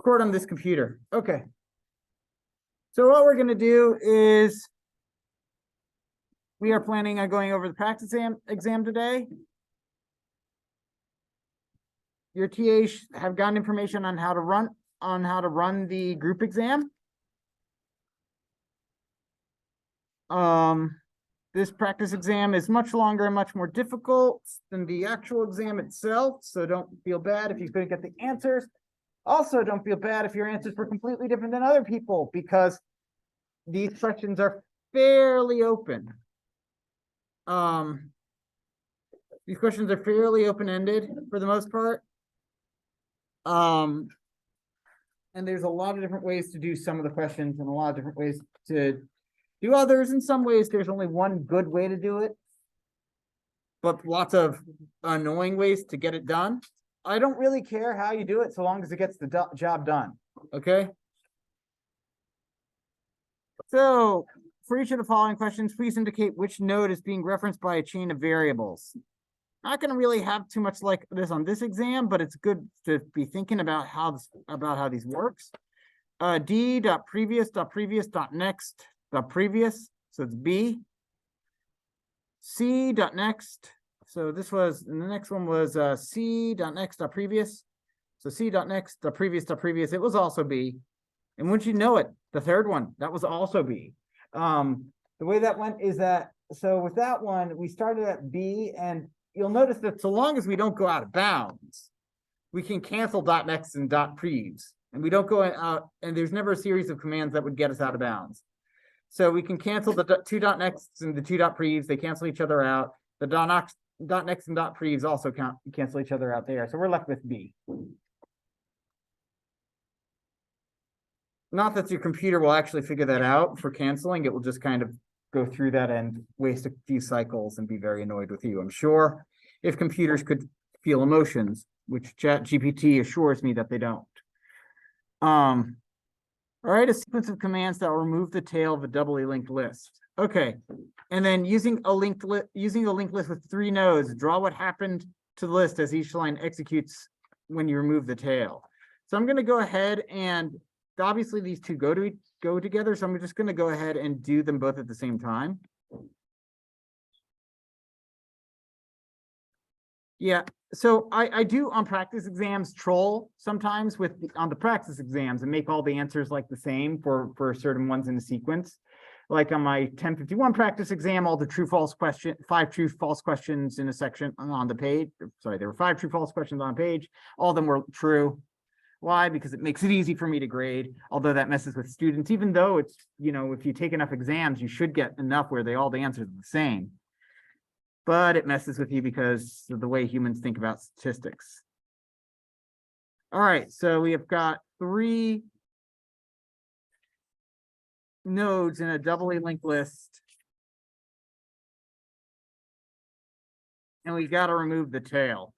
record on this computer. Okay. So what we're going to do is we are planning on going over the practice exam today. Your TAs have gotten information on how to run the group exam. This practice exam is much longer and much more difficult than the actual exam itself, so don't feel bad if you couldn't get the answers. Also, don't feel bad if your answers were completely different than other people, because these questions are fairly open. These questions are fairly open-ended for the most part. And there's a lot of different ways to do some of the questions and a lot of different ways to do others. In some ways, there's only one good way to do it, but lots of annoying ways to get it done. I don't really care how you do it so long as it gets the job done, okay? So for each of the following questions, please indicate which node is being referenced by a chain of variables. Not going to really have too much like this on this exam, but it's good to be thinking about how these works. D.previous.previous.next.previous. So it's B. C.next. So this was, and the next one was C.next.previous. So C.next.previous.previous. It was also B. And wouldn't you know it, the third one, that was also B. The way that went is that, so with that one, we started at B, and you'll notice that so long as we don't go out of bounds, we can cancel .next and .preves. And we don't go out, and there's never a series of commands that would get us out of bounds. So we can cancel the two .nexts and the two .preves. They cancel each other out. The .next and .preves also cancel each other out there. So we're left with B. Not that your computer will actually figure that out for canceling. It will just kind of go through that and waste a few cycles and be very annoyed with you, I'm sure. If computers could feel emotions, which ChatGPT assures me that they don't. All right, a sequence of commands that will remove the tail of a doubly linked list. Okay, and then using a linked list with 3 nodes, draw what happened to the list as each line executes when you remove the tail. So I'm going to go ahead and obviously these two go together, so I'm just going to go ahead and do them both at the same time. Yeah, so I do on practice exams troll sometimes on the practice exams and make all the answers like the same for certain ones in the sequence. Like on my 1051 practice exam, all the five true false questions in a section on the page. Sorry, there were 5 true false questions on a page. All of them were true. Why? Because it makes it easy for me to grade, although that messes with students, even though it's, you know, if you take enough exams, you should get enough where all the answers are the same. But it messes with you because of the way humans think about statistics. All right, so we have got 3 nodes in a doubly linked list. And we got to remove the tail.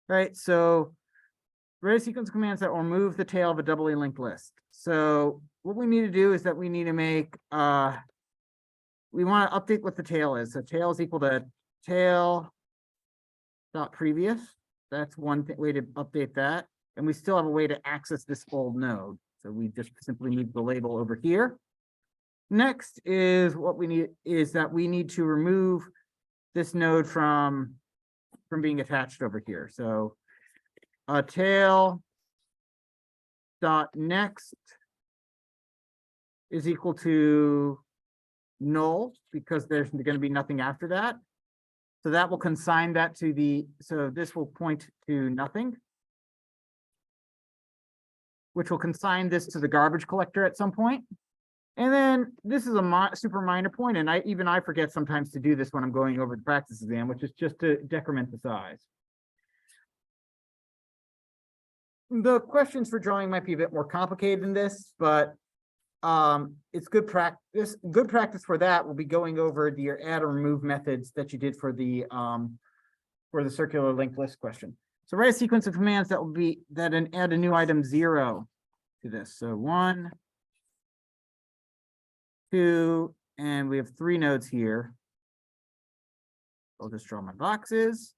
Right, so write a sequence of commands that will remove the tail of a doubly linked list. So what we need to do is that we need to make, we want to update what the tail is. So tail is equal to tail.previous. That's one way to update that. And we still have a way to access this old node. So we just simply need the label over here. Next is what we need is that we need to remove this node from being attached over here. So tail.next is equal to null because there's going to be nothing after that. So that will consign that to so this will point to nothing, which will consign this to the garbage collector at some point. And then this is a super minor point, and I forget sometimes to do this when I'm going over the practice exam, which is just to decrement the size. The questions for drawing might be a bit more complicated than this, but it's good practice. Good practice for that will be going over your add or remove methods that you did for the circular linked list question. So write a sequence of commands that will add a new item 0 to this. So 1, 2, and we have 3 nodes here. I'll just draw my boxes.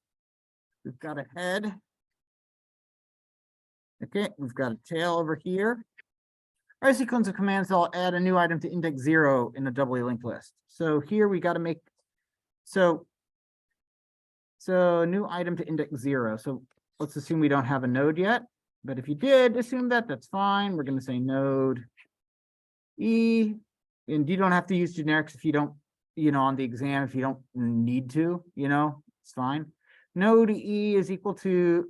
We've got a head. Okay, we've got a tail over here. Our sequence of commands, I'll add a new item to index 0 in a doubly linked list. So here we got to make, so new item to index 0. So let's assume we don't have a node yet, but if you did assume that, that's fine. We're going to say node E, and you don't have to use generics if you don't, on the exam, if you don't need to, it's fine. Node E is equal to,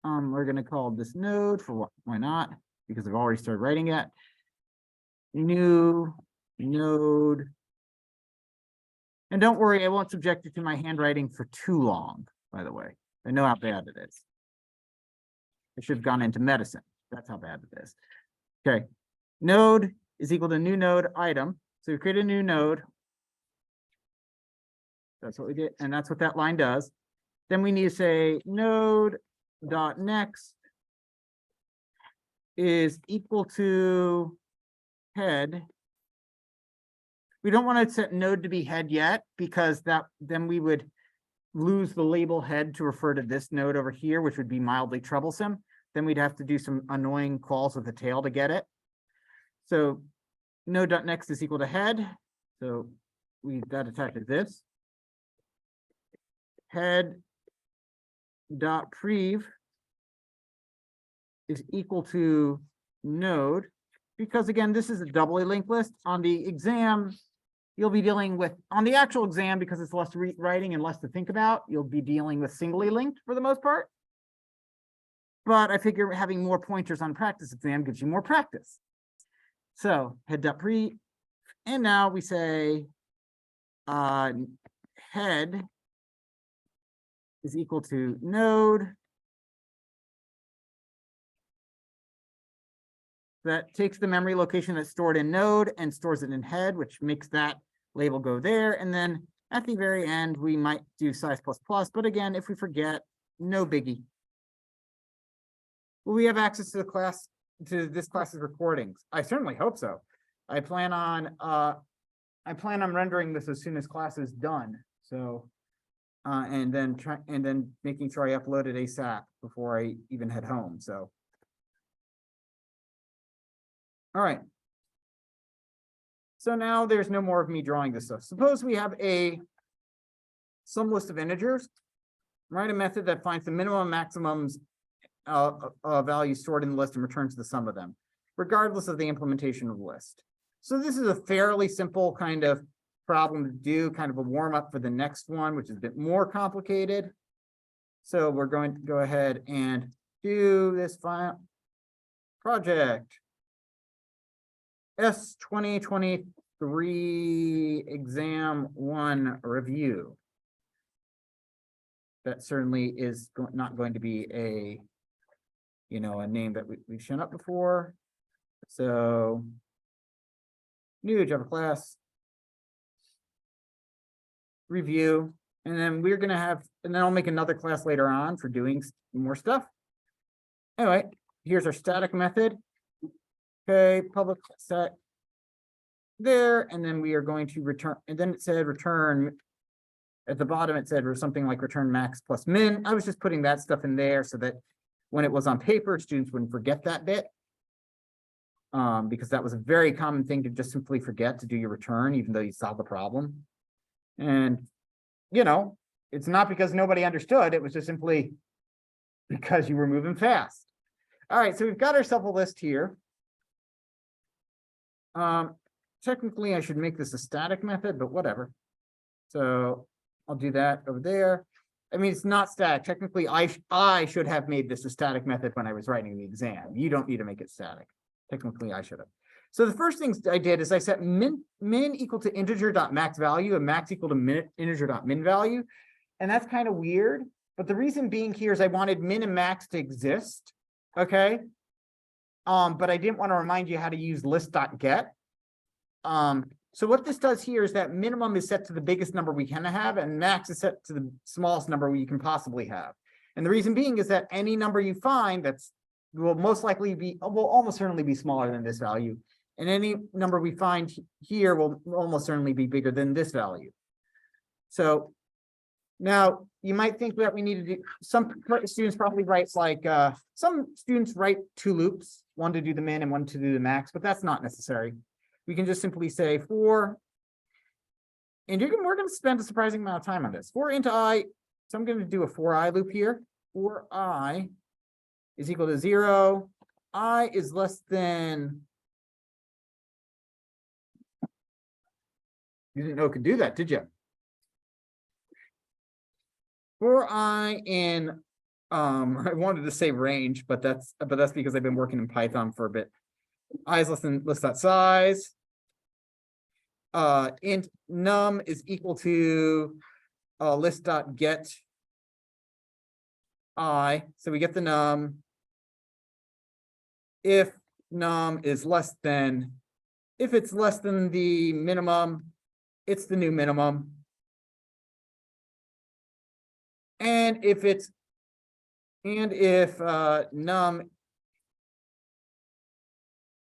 we're going to call this node for what, why not? Because I've already started writing it. New node. And don't worry, I won't subject you to my handwriting for too long, by the way. I know how bad it is. I should have gone into medicine. That's how bad it is. Okay. Node is equal to new node item. So we create a new node. That's what we did. And that's what that line does. Then we need to say node dot next is equal to head. We don't want to set node to be head yet, because then we would lose the label head to refer to this node over here, which would be mildly troublesome. Then we'd have to do some annoying calls with the tail to get it. So node.next is equal to head. So that attached to this. Head dot prev is equal to node, because again, this is a doubly linked list. On the exam, you'll be dealing with, on the actual exam, because it's less writing and less to think about, you'll be dealing with singly linked for the most part. But I figure having more pointers on practice exam gives you more practice. So head.prev, and now we say head is equal to node. That takes the memory location that's stored in node and stores it in head, which makes that label go there. And then at the very end, we might do size plus plus. But again, if we forget, no biggie. Will we have access to the class, to this class's recordings? I certainly hope so. I plan on rendering this as soon as class is done. So and then making sure I upload it ASAP before I even head home. So all right. So now there's no more of me drawing this stuff. Suppose we have some list of integers, write a method that finds the minimum and maximums values stored in the list and returns the sum of them, regardless of the implementation of the list. So this is a fairly simple kind of problem to do, kind of a warm up for the next one, which is a bit more complicated. So we're going to go ahead and do this file project. S2023 exam 1 review. That certainly is not going to be a name that we've shown up before. So new Java class review, and then we're going to have, and then I'll make another class later on for doing more stuff. Anyway, here's our static method. Okay, public set there, and then we are going to return, and then it said return, at the bottom it said something like return max plus min. I was just putting that stuff in there so that when it was on paper, students wouldn't forget that bit. Because that was a very common thing to just simply forget to do your return, even though you solved the problem. And, it's not because nobody understood, it was just simply because you were moving fast. All right, so we've got ourselves a list here. Technically, I should make this a static method, but whatever. So I'll do that over there. I mean, it's not static. Technically, I should have made this a static method when I was writing the exam. You don't need to make it static. Technically, I should have. So the first things I did is I set min equal to integer.max value and max equal to integer.min value. And that's kind of weird. But the reason being here is I wanted min and max to exist. Okay. But I didn't want to remind you how to use list.get. So what this does here is that minimum is set to the biggest number we can have, and max is set to the smallest number you can possibly have. And the reason being is that any number you find will most likely will almost certainly be smaller than this value. And any number we find here will almost certainly be bigger than this value. So now you might think that we need to do, some students probably write like, some students write two loops, one to do the min and one to do the max, but that's not necessary. We can just simply say for, and we're going to spend a surprising amount of time on this. For int I, so I'm going to do a for I loop here. For I is equal to 0, I is less than, you didn't know it could do that, did you? For I in, I wanted to say range, but that's because I've been working in Python for a bit. I is less than list.size. Int num is equal to list.get I. So we get the num. If num is less than, if it's less than the minimum, it's the new minimum. And if num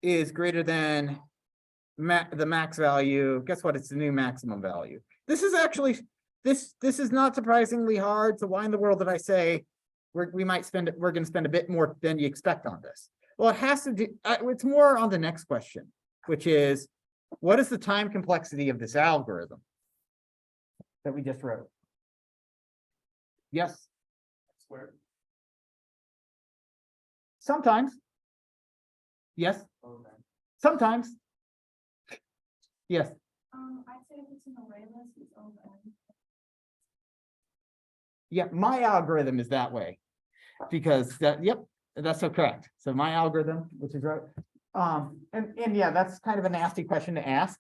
is greater than the max value, guess what? It's the new maximum value. This is actually, this is not surprisingly hard. So why in the world did I say we're going to spend a bit more than you expect on this? Well, it has to do, it's more on the next question, which is, what is the time complexity of this algorithm that we just wrote? Yes. Squared. Sometimes. Yes. Okay. Sometimes. Yes. I'd say if it's an array list, it's O(n). Yeah, my algorithm is that way. Because that, yep, that's so correct. So my algorithm, which is right. And yeah, that's kind of a nasty question to ask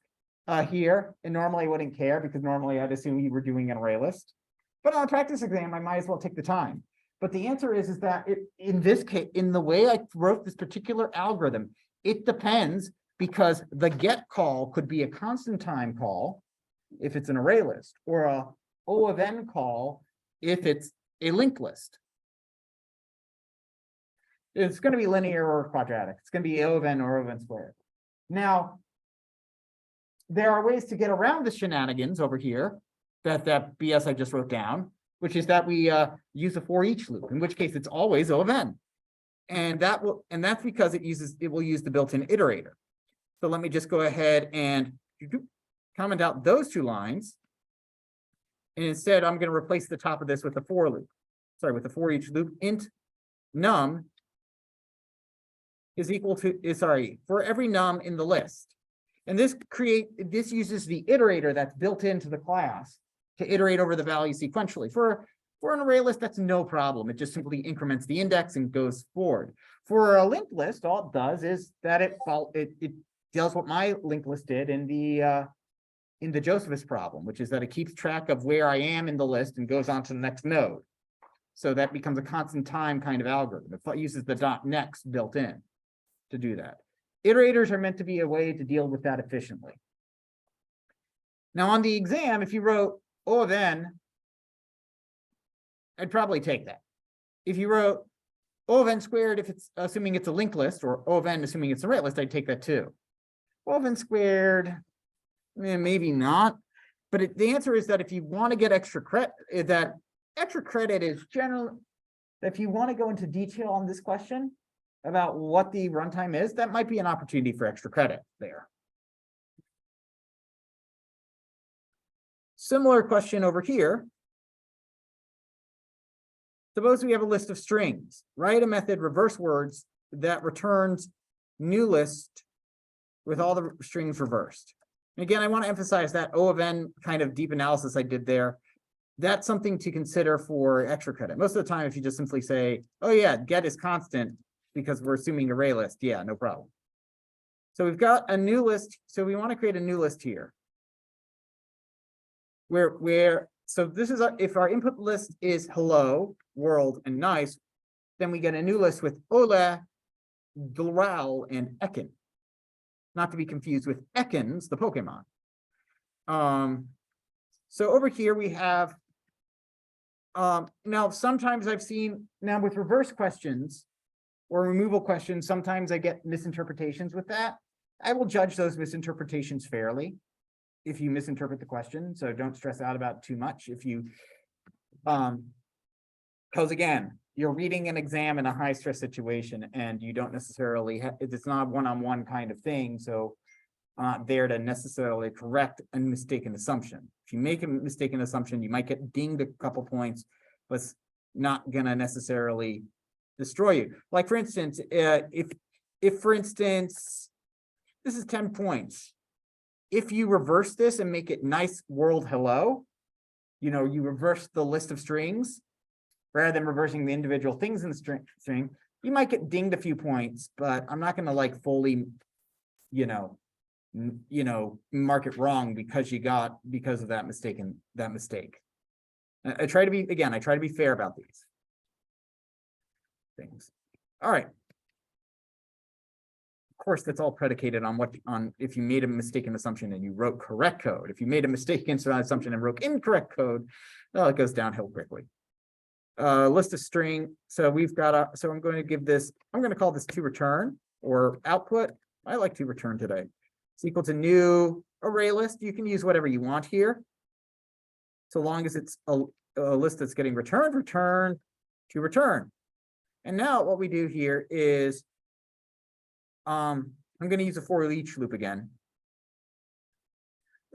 here. And normally I wouldn't care because normally I'd assume you were doing an array list. But on a practice exam, I might as well take the time. But the answer is that in this case, in the way I wrote this particular algorithm, it depends because the get call could be a constant time call if it's an array list, or a O of n call if it's a linked list. It's going to be linear or quadratic. It's going to be O of n or O of n squared. Now, there are ways to get around the shenanigans over here that BS I just wrote down, which is that we use a for each loop, in which case it's always O of n. And that's because it will use the built-in iterator. So let me just go ahead and comment out those two lines. And instead, I'm going to replace the top of this with a for loop. Sorry, with the for each loop. Int num is equal to, for every num in the list. And this uses the iterator that's built into the class to iterate over the value sequentially. For an array list, that's no problem. It just simply increments the index and goes forward. For a linked list, all it does is that it does what my linked list did in the Josephus problem, which is that it keeps track of where I am in the list and goes on to the next node. So that becomes a constant time kind of algorithm. It uses the .next built in to do that. Iterators are meant to be a way to deal with that efficiently. Now on the exam, if you wrote O of n, I'd probably take that. If you wrote O of n squared, if it's assuming it's a linked list, or O of n assuming it's an array list, I'd take that too. O of n squared, maybe not. But the answer is that if you want to get extra credit, that extra credit is generally, if you want to go into detail on this question about what the runtime is, that might be an opportunity for extra credit there. Similar question over here. Suppose we have a list of strings. Write a method reverse words that returns new list with all the strings reversed. And again, I want to emphasize that O of n kind of deep analysis I did there. That's something to consider for extra credit. Most of the time, if you just simply say, oh yeah, get is constant because we're assuming array list, yeah, no problem. So we've got a new list. So we want to create a new list here. So this is if our input list is hello, world, and nice, then we get a new list with Ole, Gloral, and Ekin. Not to be confused with Ekans, the Pokemon. So over here we have, now sometimes I've seen, now with reverse questions or removal questions, sometimes I get misinterpretations with that. I will judge those misinterpretations fairly if you misinterpret the question, so don't stress out about it too much. If you Because again, you're reading an exam in a high stress situation and you don't necessarily it's not a one-on-one kind of thing, so I'm not there to necessarily correct a mistaken assumption. If you make a mistaken assumption, you might get dinged a couple points, but it's not gonna necessarily destroy you. Like for instance, if for instance, this is 10 points. If you reverse this and make it nice world hello, you know, you reverse the list of strings rather than reversing the individual things in the string, you might get dinged a few points, but I'm not gonna like fully, you know, mark it wrong because of that mistake. I try to be fair about these things. All right. Of course, that's all predicated on if you made a mistaken assumption and you wrote correct code. If you made a mistaken assumption and wrote incorrect code, well, it goes downhill quickly. List of string. So we've got so I'm going to give this, I'm going to call this to return or output. I like to return today. It's equal to new array list. You can use whatever you want here. So long as it's a list that's getting returned, return to return. And now what we do here is, I'm going to use a for each loop again.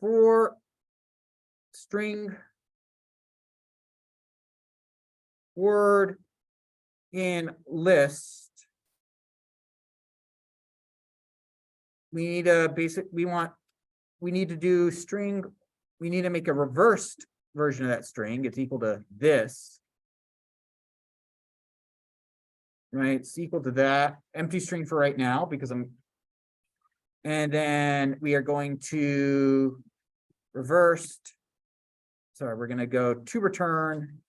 For string word in list, we need a basic, we need to do string, we need to make a reversed version of that string. It's equal to this. Right, it's equal to that empty string for right now because and then we are going to reversed. Sorry, we're going to go to return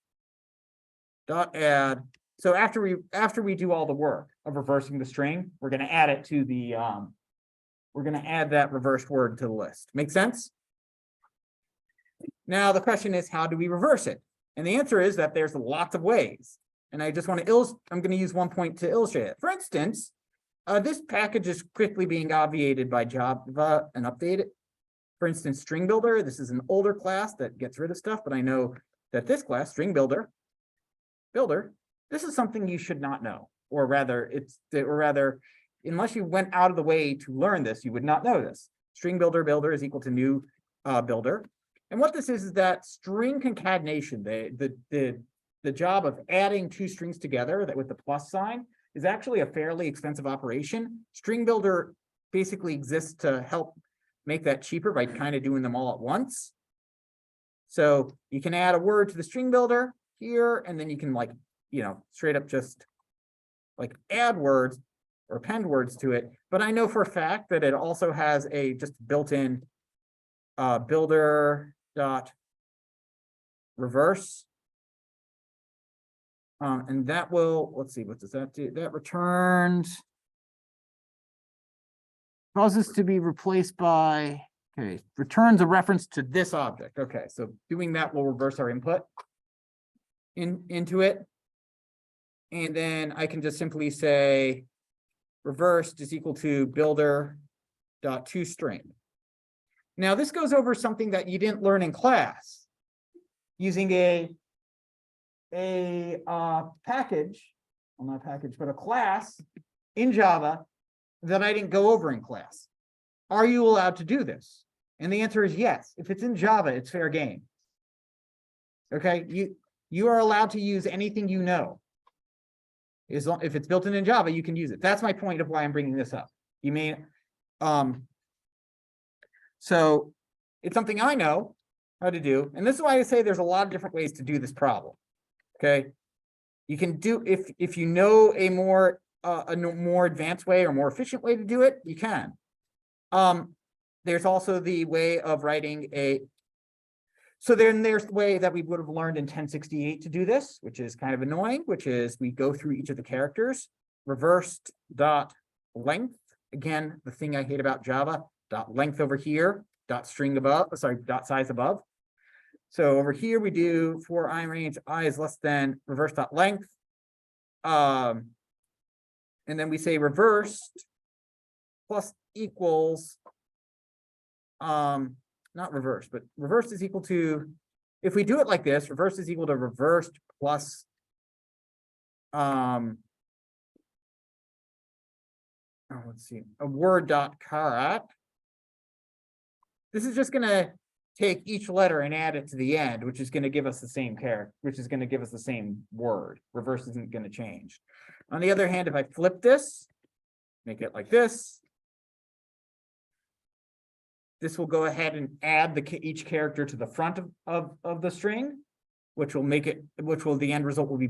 dot add. So after we do all the work of reversing the string, we're going to add it to the we're going to add that reversed word to the list. Make sense? Now the question is, how do we reverse it? And the answer is that there's lots of ways. And I just want to I'm going to use one point to illustrate it. For instance, this package is quickly being obviated by Java and updated. For instance, string builder, this is an older class that gets rid of stuff, but I know that this class, string builder, this is something you should not know, or rather, unless you went out of the way to learn this, you would not know this. String builder is equal to new builder. And what this is that string concatenation, the job of adding two strings together that with the plus sign is actually a fairly expensive operation. String builder basically exists to help make that cheaper by kind of doing them all at once. So you can add a word to the string builder here, and then you can like, you know, straight up just like add words or append words to it. But I know for a fact that it also has a just built-in builder dot reverse. And that will, let's see, what does that do? That returns, causes to be replaced by, okay, returns a reference to this object. Okay, so doing that will reverse our input into it. And then I can just simply say reversed is equal to builder dot toString. Now this goes over something that you didn't learn in class using a package, well, not a package, but a class in Java that I didn't go over in class. Are you allowed to do this? And the answer is yes. If it's in Java, it's fair game. Okay, you are allowed to use anything you know. If it's built in Java, you can use it. That's my point of why I'm bringing this up. You may, so it's something I know how to do, and this is why I say there's a lot of different ways to do this problem. Okay, you can do if you know a more advanced way or more efficient way to do it, you can. There's also the way of writing a. So then there's the way that we would have learned in 1068 to do this, which is kind of annoying, which is we go through each of the characters, reversed dot length. Again, the thing I hate about Java, dot length over here, dot string above, sorry, dot size above. So over here we do for I range I is less than reverse dot length. And then we say reversed plus equals not reverse, but reversed is equal to if we do it like this, reverse is equal to reversed plus let's see, a word dot cat. This is just gonna take each letter and add it to the end, which is gonna give us the same character, which is gonna give us the same word. Reverse isn't gonna change. On the other hand, if I flip this, make it like this will go ahead and add each character to the front of the string, which will make it, the end result will be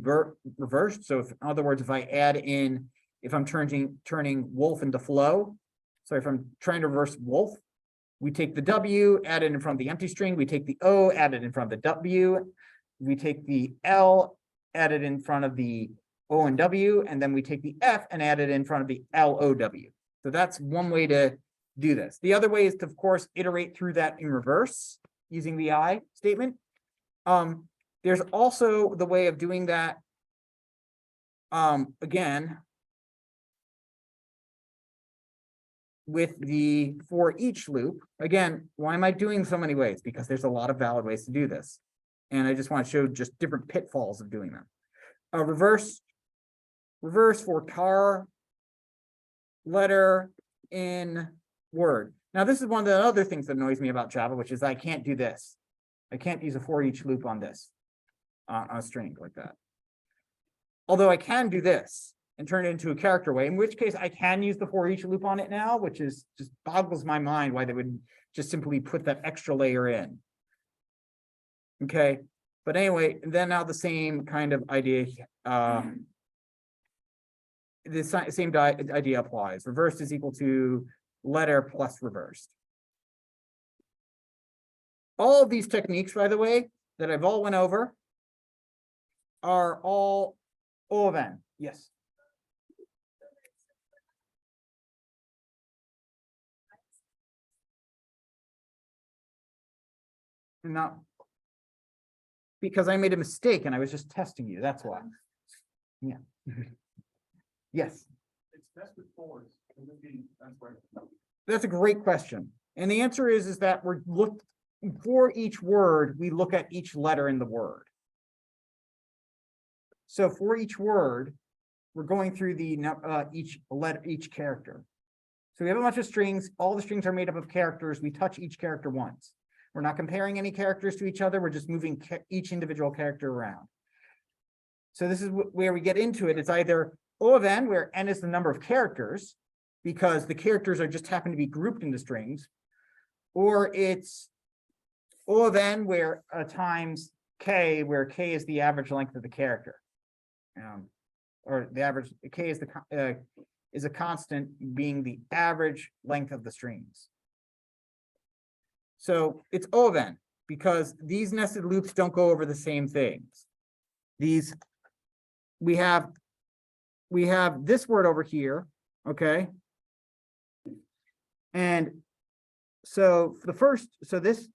reversed. So if, in other words, if I add in, if I'm turning wolf into flow, so if I'm trying to reverse wolf, we take the W, add it in front of the empty string, we take the O, add it in front of the W, we take the L, add it in front of the O and W, and then we take the F and add it in front of the LOW. So that's one way to do this. The other way is to, of course, iterate through that in reverse using the I statement. There's also the way of doing that, again, with the for each loop. Again, why am I doing so many ways? Because there's a lot of valid ways to do this. And I just want to show just different pitfalls of doing them. Reverse for car letter in word. Now, this is one of the other things that annoys me about Java, which is I can't do this. I can't use a for each loop on this, on a string like that. Although I can do this and turn it into a character way, in which case I can use the for each loop on it now, which is just boggles my mind why they would just simply put that extra layer in. Okay, but anyway, then now the same kind of idea, the same idea applies. Reversed is equal to letter plus reversed. All of these techniques, by the way, that I've all went over are all O of N. Yes. Not because I made a mistake and I was just testing you. That's why. Yeah. Yes. It's best with fours. That's a great question. And the answer is that we're for each word, we look at each letter in the word. So for each word, we're going through the each character. So we have a bunch of strings. All the strings are made up of characters. We touch each character once. We're not comparing any characters to each other. We're just moving each individual character around. So this is where we get into it. It's either O of N, where N is the number of characters, because the characters are just happen to be grouped into strings, or it's O of N, where times K, where K is the average length of the character. Or the average, K is a constant, being the average length of the strings. So it's O of N, because these nested loops don't go over the same things. These, we have this word over here, okay? And so this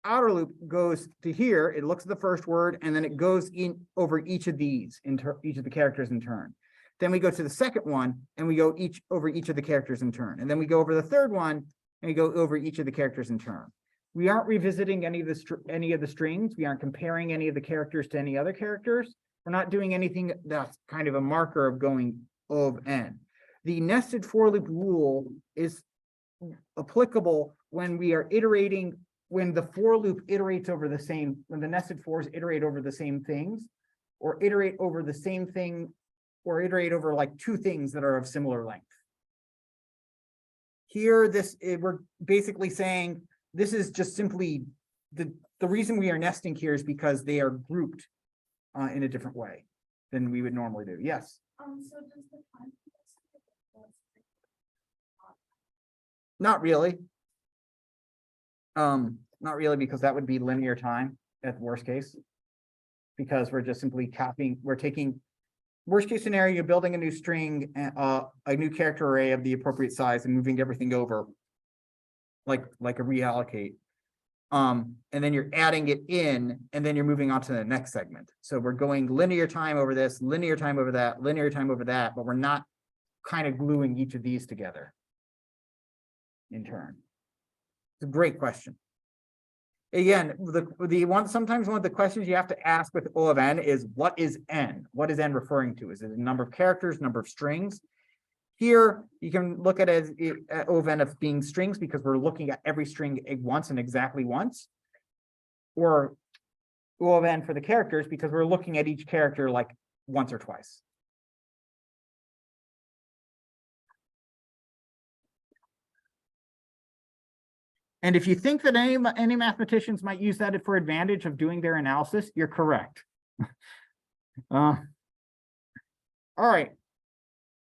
outer loop goes to here, it looks at the first word, and then it goes in over each of these, each of the characters in turn. Then we go to the second one, and we go over each of the characters in turn. And then we go over the third one, and we go over each of the characters in turn. We aren't revisiting any of the strings. We aren't comparing any of the characters to any other characters. We're not doing anything that's kind of a marker of going O of N. The nested for loop rule is applicable when we are iterating, when the for loop iterates over the same, when the nested fors iterate over the same things, or iterate over the same thing, or iterate over like two things that are of similar length. Here, we're basically saying this is just simply the reason we are nesting here is because they are grouped in a different way than we would normally do. Yes. So does the time? Not really. Not really, because that would be linear time at the worst case. Because we're just simply copying, we're taking worst case scenario, you're building a new string, a new character array of the appropriate size and moving everything over like a reallocate. And then you're adding it in, and then you're moving on to the next segment. So we're going linear time over this, linear time over that, linear time over that, but we're not kind of gluing each of these together in turn. It's a great question. Again, sometimes one of the questions you have to ask with O of N is what is N? What is N referring to? Is it a number of characters, number of strings? Here, you can look at it as O of N of being strings because we're looking at every string once and exactly once. Or O of N for the characters because we're looking at each character like once or twice. And if you think that any mathematicians might use that for advantage of doing their analysis, you're correct. All right.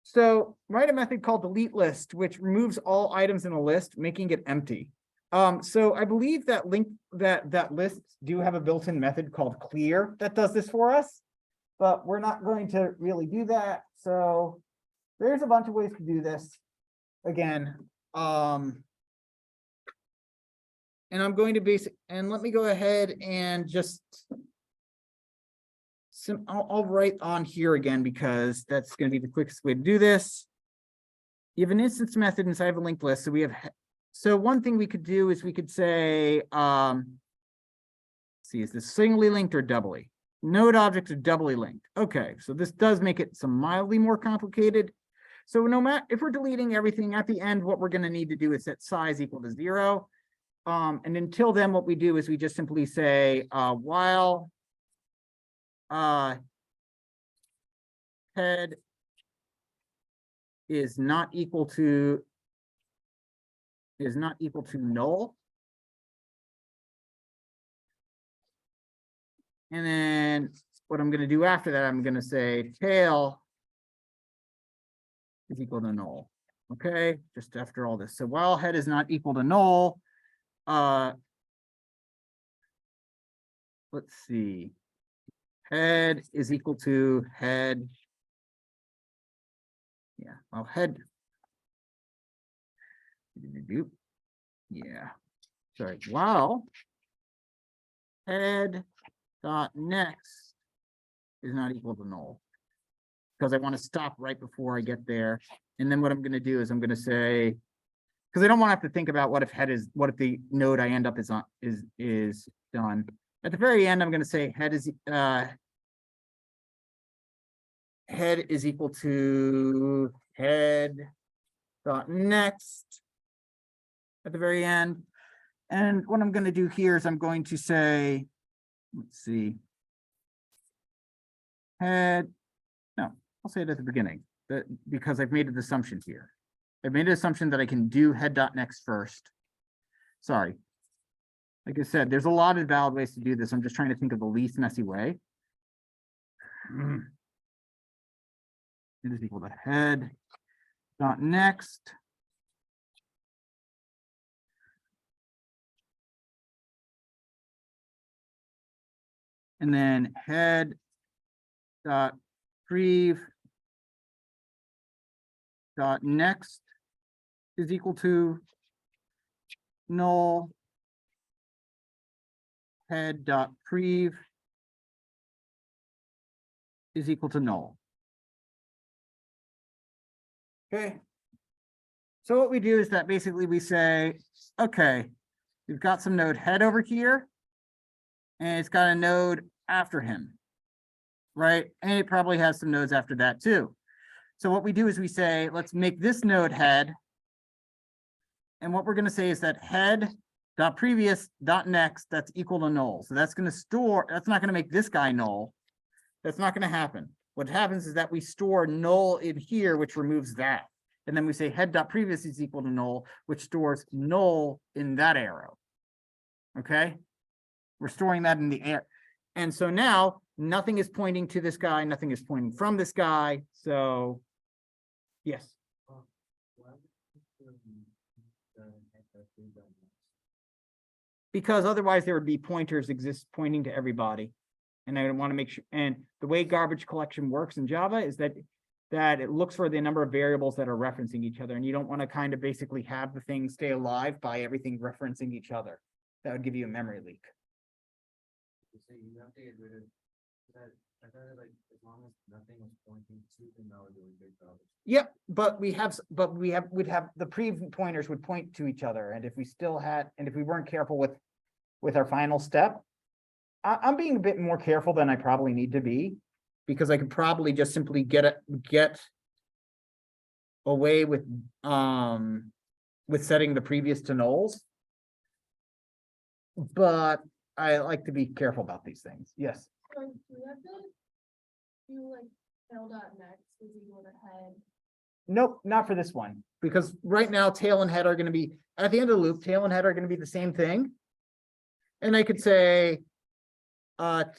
So write a method called delete list, which removes all items in a list, making it empty. So I believe that that lists do have a built-in method called clear that does this for us, but we're not going to really do that. So there's a bunch of ways to do this. Again, and I'm going to and let me go ahead and just I'll write on here again because that's going to be the quickest way to do this. You have an instance method inside of a linked list. So one thing we could do is we could say, see, is this singly linked or doubly? Node objects are doubly linked. Okay, so this does make it some mildly more complicated. So no matter if we're deleting everything at the end, what we're going to need to do is set size equal to 0. And until then, what we do is we just simply say while head is not equal to null. And then what I'm going to do after that, I'm going to say tail is equal to null. Okay, just after all this. So while head is not equal to null, let's see. Head is equal to head. Yeah, well, head. Yeah, sorry. While head dot next is not equal to null, because I want to stop right before I get there. And then what I'm going to do is I'm going to say, because I don't want to have to think about what if the node I end up is done. At the very end, I'm going to say head is equal to head dot next at the very end. And what I'm going to do here is I'm going to say, let's see, head, no, I'll say it at the beginning because I've made an assumption here. I've made an assumption that I can do head dot next first. Sorry. Like I said, there's a lot of valid ways to do this. I'm just trying to think of the least messy way. It is equal to head dot next. And then head dot prev dot next is equal to null. Head dot prev is equal to null. Okay. So what we do is that basically we say, okay, we've got some node head over here, and it's got a node after him, right? And it probably has some nodes after that too. So what we do is we say, let's make this node head. And what we're going to say is that head dot previous dot next, that's equal to null. So that's going to store, that's not going to make this guy null. That's not going to happen. What happens is that we store null in here, which removes that. And then we say head dot previous is equal to null, which stores null in that arrow. Okay. We're storing that in the air. And so now nothing is pointing to this guy. Nothing is pointing from this guy. So yes. Because otherwise there would be pointers pointing to everybody. And I want to make sure, and the way garbage collection works in Java is that it looks for the number of variables that are referencing each other. And you don't want to kind of basically have the thing stay alive by everything referencing each other. That would give you a memory leak. So you have to get rid of that. I thought like as long as nothing was pointing to the node, it would be garbage. Yep, but we'd have the prev pointers would point to each other. And if we still had, and if we weren't careful with with our final step. I'm being a bit more careful than I probably need to be, because I could probably just simply get away with setting the previous to nulls. But I like to be careful about these things. Yes. So do we have to do like tail.next is equal to head? Nope, not for this one, because right now tail and head are gonna be, at the end of the loop, tail and head are gonna be the same thing. And I could say,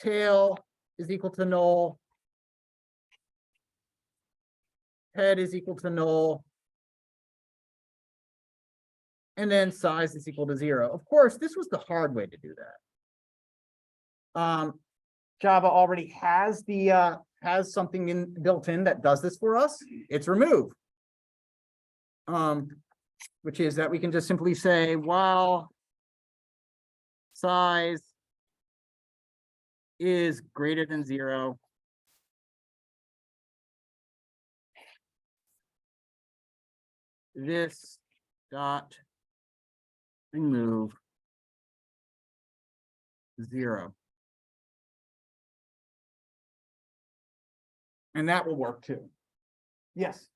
tail is equal to null. Head is equal to null. And then size is equal to 0. Of course, this was the hard way to do that. Java already has has something built in that does this for us. It's remove. Which is that we can just simply say, while size is greater than 0, this dot remove 0. And that will work too. Yes.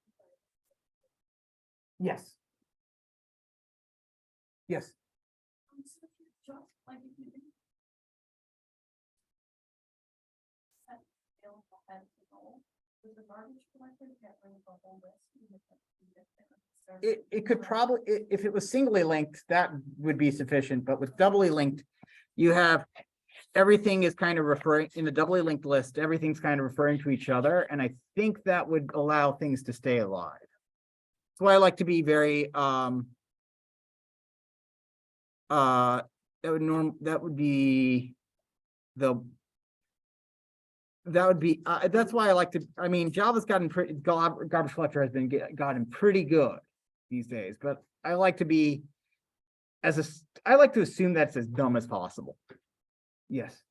Yes. Yes. So if you just like if you didn't set tail to head to null, does the garbage collector get rid of the whole list? Even if it's different? It could probably, if it was singly linked, that would be sufficient, but with doubly linked, you have everything is kind of referring in the doubly linked list, everything's kind of referring to each other, and I think that would allow things to stay alive. That's why I like to be very that would be that's why I like to, I mean, Java's gotten pretty, garbage collector has been gotten pretty good these days, but I like to be I like to assume that's as dumb as possible. Yes.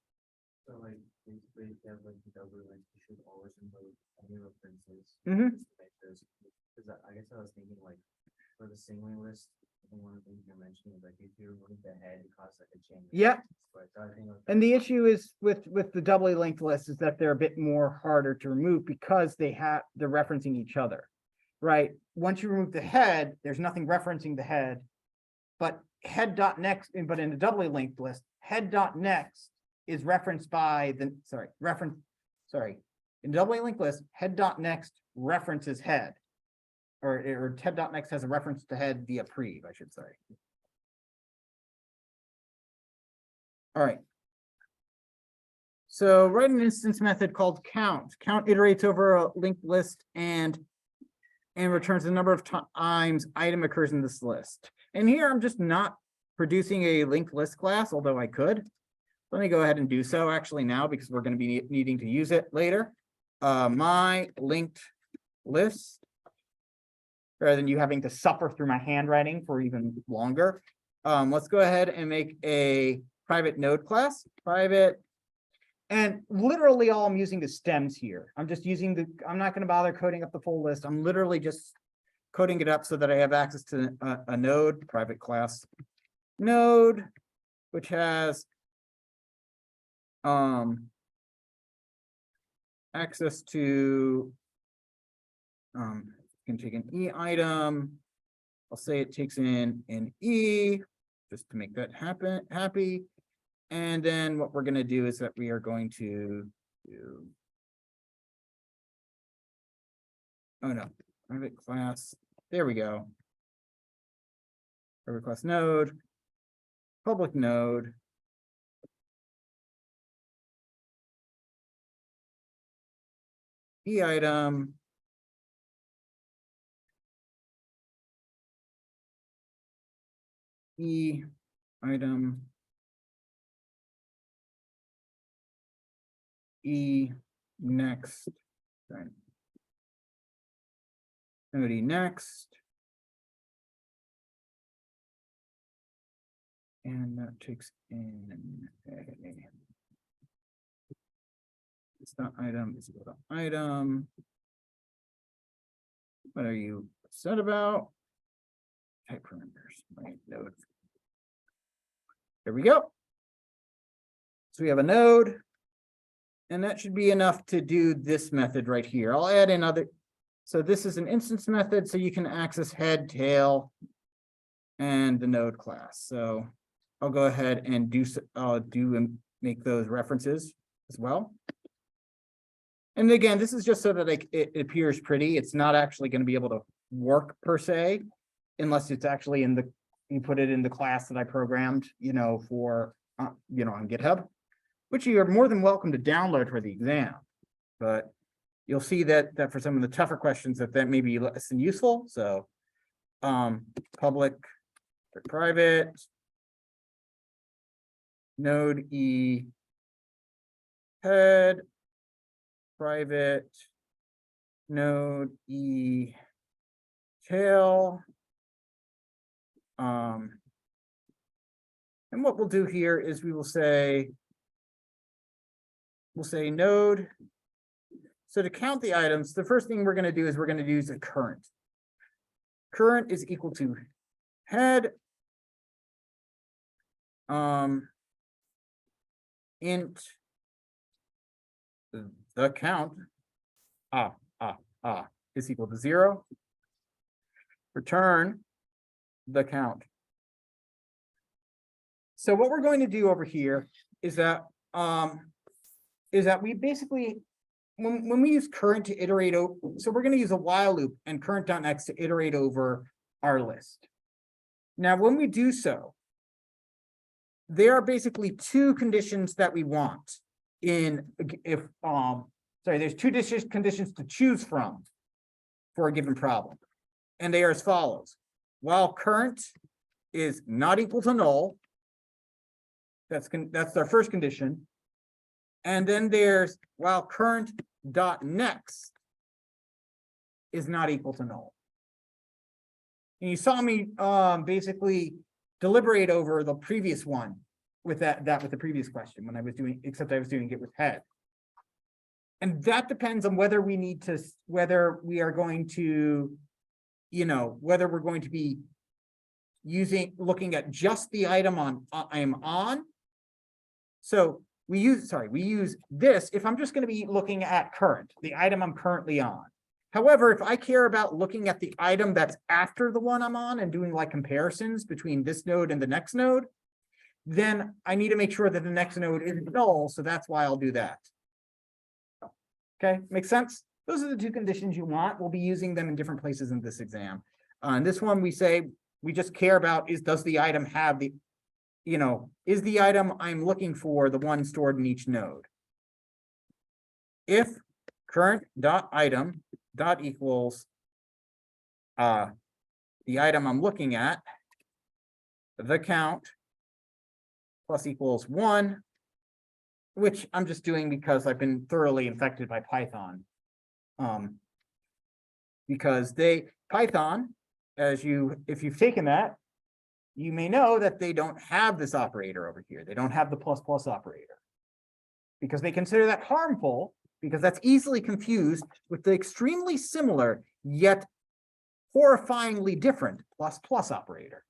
So like, basically, if you have like the double link, you should always include any references. Mhm. Because I guess I was thinking like, for the singly list, I think one of the things you're mentioning is like, if you remove the head, it causes like a chain. Yeah. But I think like, And the issue is with the doubly linked list is that they're a bit more harder to remove because they're referencing each other, right? Once you remove the head, there's nothing referencing the head, but head.next, but in the doubly linked list, head.next is referenced by the, in the doubly linked list, head.next references head. Or head.next has a reference to head via prev, I should say. All right. So write an instance method called count. Count iterates over a linked list and returns the number of times item occurs in this list. And here I'm just not producing a linked list class, although I could. Let me go ahead and do so actually now, because we're going to be needing to use it later. My linked list, rather than you having to suffer through my handwriting for even longer. Let's go ahead and make a private node class, private. And literally all I'm using is stems here. I'm just using I'm not going to bother coding up the full list. I'm literally just coding it up so that I have access to a node, private class node, which has access to can take an E item. I'll say it takes in an E just to make that happy. And then what we're going to do is that we are going to do, oh no, private class, there we go. Private class node, public node. E item. E item. E next. Right. Node E next. And that takes in it's not item, it's not item. What are you upset about? Type parameters, right? Node. There we go. So we have a node. And that should be enough to do this method right here. I'll add in other. So this is an instance method, so you can access head, tail, and the node class. So I'll go ahead and do and make those references as well. And again, this is just so that it appears pretty. It's not actually going to be able to work per se, unless it's actually you put it in the class that I programmed, for, on GitHub, which you are more than welcome to download for the exam. But you'll see that for some of the tougher questions that may be less than useful. So public or private node E head, private node E tail. And what we'll do here is we'll say node. So to count the items, the first thing we're going to do is we're going to use a current. Current is equal to head int the count is equal to 0. Return the count. So what we're going to do over here is that we basically, when we use current to iterate over, so we're going to use a while loop and current.next to iterate over our list. Now, when we do so, there are basically two conditions that we want there's two conditions to choose from for a given problem. And they are as follows. While current is not equal to null, that's our first condition. And then there's while current dot next is not equal to null. And you saw me basically deliberate over the previous one with that with the previous question when I was doing, except I was doing it with head. And that depends on whether we need to, whether we are going to, whether we're going to be looking at just the item I am on. So we use this if I'm just going to be looking at current, the item I'm currently on. However, if I care about looking at the item that's after the one I'm on and doing like comparisons between this node and the next node, then I need to make sure that the next node is null. So that's why I'll do that. Okay, makes sense? Those are the two conditions you want. We'll be using them in different places in this exam. In this one, we say we just care about does the item have the, is the item I'm looking for the one stored in each node? If current dot item dot equals the item I'm looking at, the count plus equals 1, which I'm just doing because I've been thoroughly infected by Python. Because Python, if you've taken that, you may know that they don't have this operator over here. They don't have the plus plus operator because they consider that harmful because that's easily confused with the extremely similar yet horrifyingly different plus plus operator.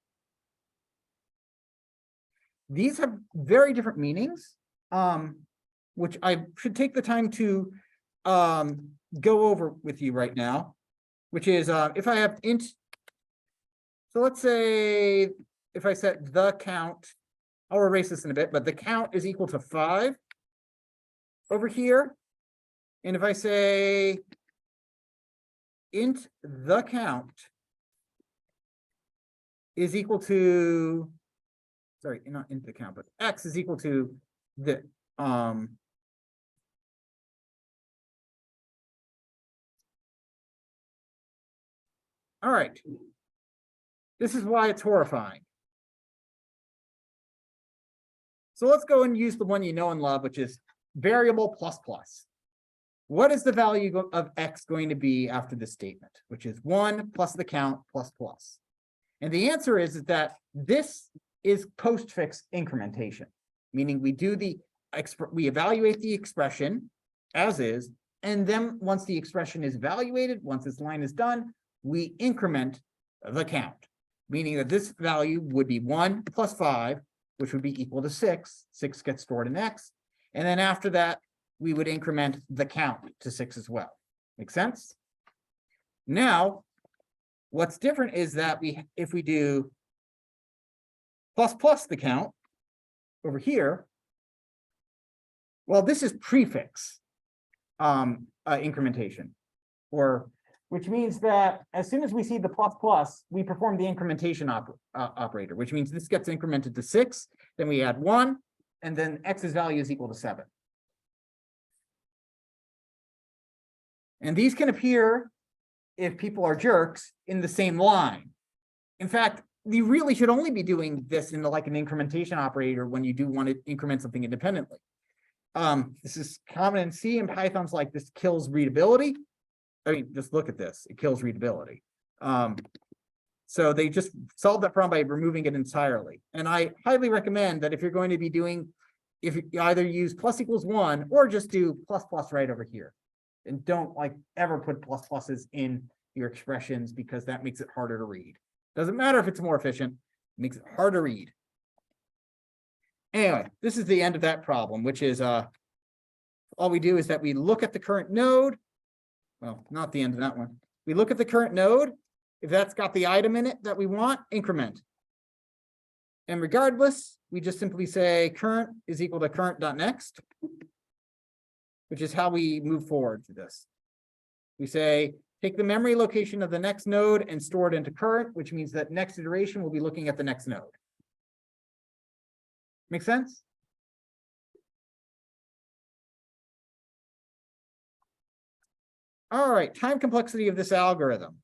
These have very different meanings, which I should take the time to go over with you right now, which is if I have int, so let's say if I set the count, I'll erase this in a bit, but the count is equal to 5 over here. And if I say int the count is equal to, sorry, not int the count, but x is equal to the, all right. This is why it's horrifying. So let's go and use the one you know and love, which is variable plus plus. What is the value of x going to be after this statement, which is 1 plus the count plus plus? And the answer is that this is postfix incrementation, meaning we do we evaluate the expression as is, and then once the expression is evaluated, once this line is done, we increment the count, meaning that this value would be 1 plus 5, which would be equal to 6. 6 gets stored in x, And then after that, we would increment the count to 6 as well. Make sense? Now, what's different is that if we do plus the count over here, well, this is prefix incrementation, which means that as soon as we see the plus, we perform the incrementation operator, which means this gets incremented to 6, then we add 1, and then x's value is equal to 7. And these can appear, if people are jerks, in the same line. In fact, you really should only be doing this in like an incrementation operator when you do want to increment something independently. This is common in C, and Python's like, this kills readability. I mean, just look at this, it kills readability. So they just solved that problem by removing it entirely. And I highly recommend that if you're going to be doing, if you either use plus equals 1 or just do plus right over here. And don't like ever put pluses in your expressions because that makes it harder to read. Doesn't matter if it's more efficient, it makes it hard to read. Anyway, this is the end of that problem, which is all we do is that we look at the current node. Well, not the end of that one. We look at the current node. If that's got the item in it that we want, increment. And regardless, we just simply say current is equal to current.next, which is how we move forward to this. We say, take the memory location of the next node and store it into current, which means that next iteration will be looking at the next node. Make sense? All right, time complexity of this algorithm.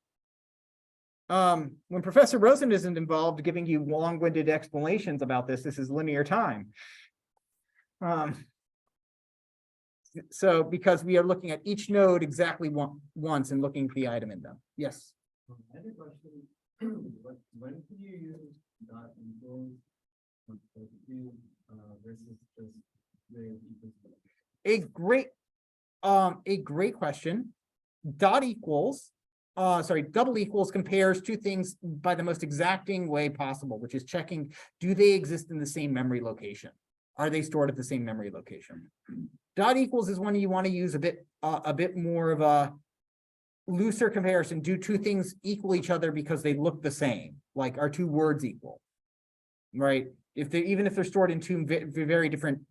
When Professor Rosen isn't involved giving you long-winded explanations about this, this is linear time. So because we are looking at each node exactly once and looking at the item in them. Yes. I had a question. When can you use dot equals versus just the equals? A great question. Double equals compares two things by the most exacting way possible, which is checking, do they exist in the same memory location? Are they stored at the same memory location? Dot equals is when you want to use a bit more of a looser comparison. Do two things equal each other because they look the same? Like, are two words equal? Right? Even if they're stored in two very different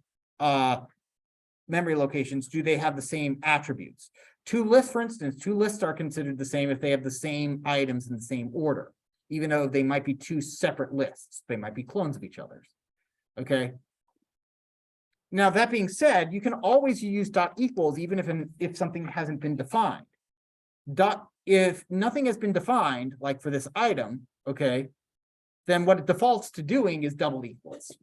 memory locations, do they have the same attributes? Two lists, for instance, two lists are considered the same if they have the same items in the same order, even though they might be two separate lists. They might be clones of each other's. Okay. Now, that being said, you can always use dot equals even if something hasn't been defined. If nothing has been defined, like for this item, okay, then what it defaults to doing is double equals.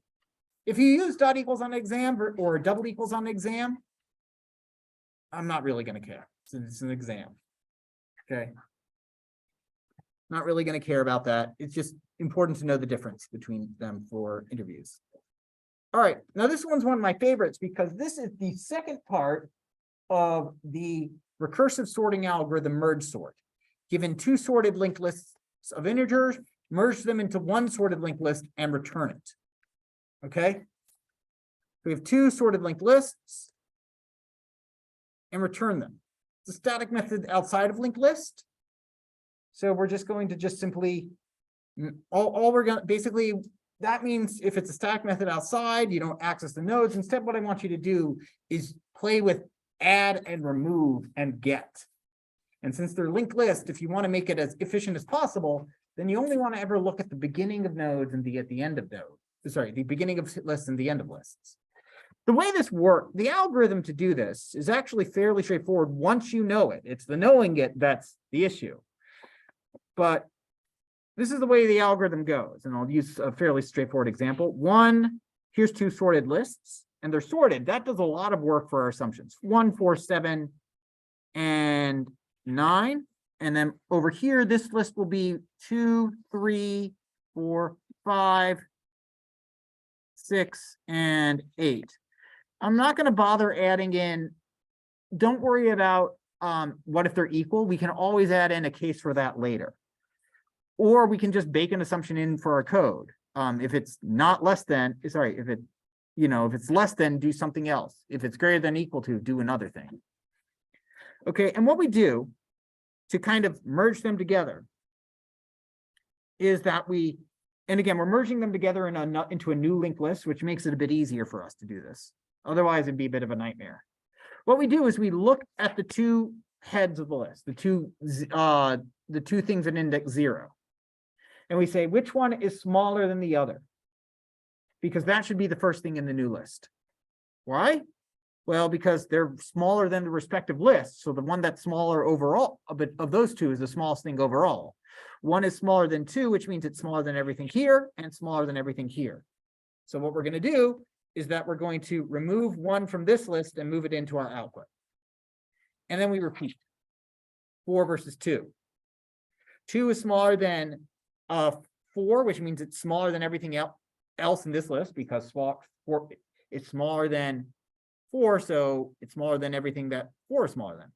If you use dot equals on an exam or double equals on an exam, I'm not really going to care since it's an exam. Okay. Not really going to care about that. It's just important to know the difference between them for interviews. All right, now this one's one of my favorites because this is the second part of the recursive sorting algorithm merge sort. Given two sorted linked lists of integers, merge them into one sorted linked list and return it. Okay? We have two sorted linked lists and return them. It's a static method outside of linked list. So we're just going to simply, all we're going to, basically, that means if it's a static method outside, you don't access the nodes. Instead, what I want you to do is play with add and remove and get. And since they're linked list, if you want to make it as efficient as possible, then you only want to ever look at the beginning of nodes and at the end of nodes. Sorry, the beginning of lists and the end of lists. The way this works, the algorithm to do this is actually fairly straightforward once you know it. It's the knowing it that's the issue. But this is the way the algorithm goes, and I'll use a fairly straightforward example. One, here's two sorted lists, and they're sorted. That does a lot of work for our assumptions. 1, 4, 7, and 9. And then over here, this list will be 2, 3, 4, 5, 6, and 8. I'm not going to bother adding in. Don't worry about what if they're equal. We can always add in a case for that later. Or we can just bake an assumption in for our code. If it's not less than, sorry, if it if it's less than, do something else. If it's greater than equal to, do another thing. Okay, and what we do to kind of merge them together is that and again, we're merging them together into a new linked list, which makes it a bit easier for us to do this. Otherwise, it'd be a bit of a nightmare. What we do is we look at the two heads of the list, the two things at index 0. And we say, which one is smaller than the other? Because that should be the first thing in the new list. Why? Well, because they're smaller than the respective lists. So the one that's smaller overall, of those two, is the smallest thing overall. One is smaller than 2, which means it's smaller than everything here and smaller than everything here. So what we're going to do is that we're going to remove 1 from this list and move it into our output. And then we repeat 4 versus 2. 2 is smaller than 4, which means it's smaller than everything else in this list, because 4 is smaller than 4, so it's smaller than everything that 4 is smaller than.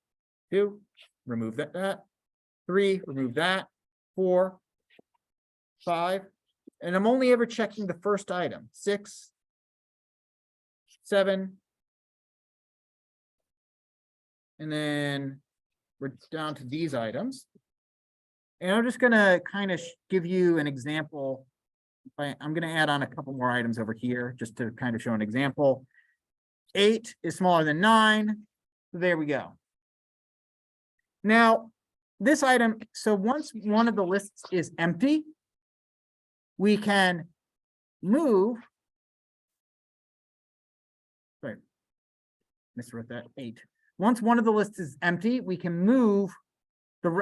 2, remove that. 3, remove that. 4, 5, and I'm only ever checking the first item. 6, 7, and then we're down to these items. And I'm just gonna kind of give you an example. I'm gonna add on a couple more items over here just to kind of show an example. 8 is smaller than 9. There we go. Now, this item, so once one of the lists is empty, we can move. Sorry, miswrote that. 8. Once one of the lists is empty, we can move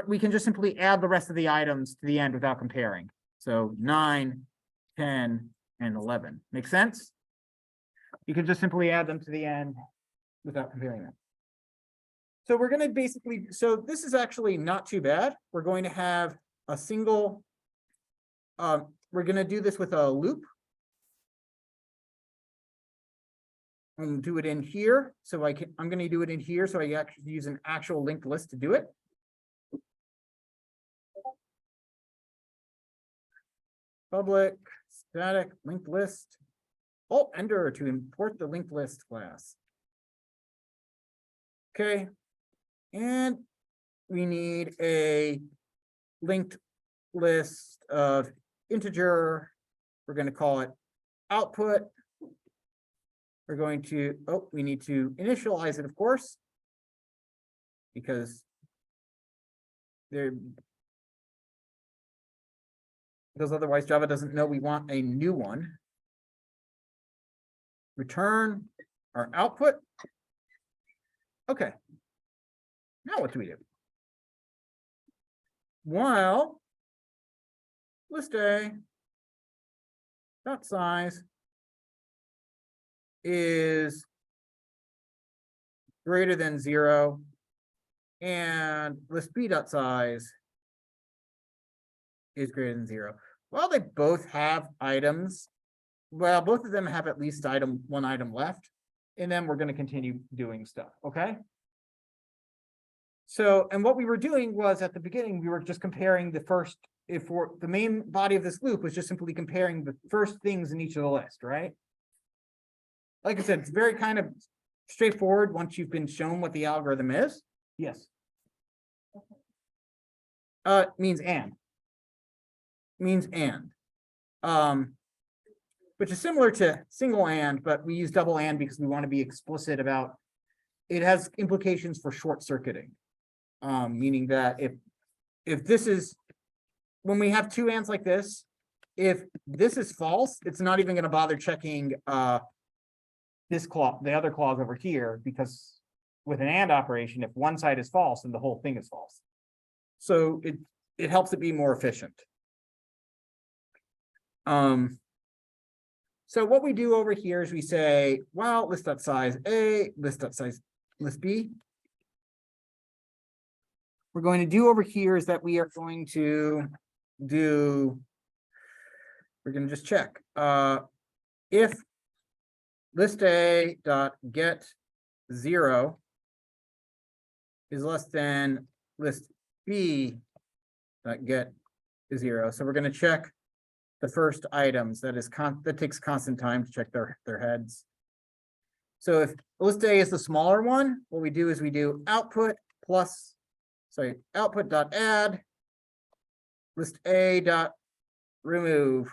we can just simply add the rest of the items to the end without comparing. So 9, 10, and 11. Make sense? You can just simply add them to the end without comparing them. So we're going to basically, so this is actually not too bad. We're going to have a single, we're going to do this with a loop. And do it in here. So I'm going to do it in here. So I actually use an actual linked list to do it. Public static linked list. Alt Enter to import the linked list class. Okay. And we need a linked list of integer. We're going to call it output. We're going to, we need to initialize it, of course, because otherwise Java doesn't know we want a new one. Return our output. Okay. Now what do we do? While list A dot size is greater than 0 and list B dot size is greater than 0. Well, they both have items. Well, both of them have at least one item left, and then we're going to continue doing stuff. Okay. So, and what we were doing was at the beginning, we were just comparing the first, the main body of this loop was just simply comparing the first things in each of the list, right? Like I said, it's very kind of straightforward once you've been shown what the algorithm is. Yes. Means and. Means and. Which is similar to single and, but we use double and because we want to be explicit about it has implications for short circuiting. Meaning that if this is, when we have two ands like this, if this is false, it's not even going to bother checking this clause, the other clause over here, because with an and operation, if one side is false, then the whole thing is false. So it helps it be more efficient. So what we do over here is we say, well, list.size A, list.size list B. We're going to do over here is that we are going to do, we're going to just check if list A dot get 0 is less than list B dot get 0. So we're going to check the first items. That is that takes constant time to check their heads. So if list A is the smaller one, what we do is we do output plus, sorry, output dot add list A dot remove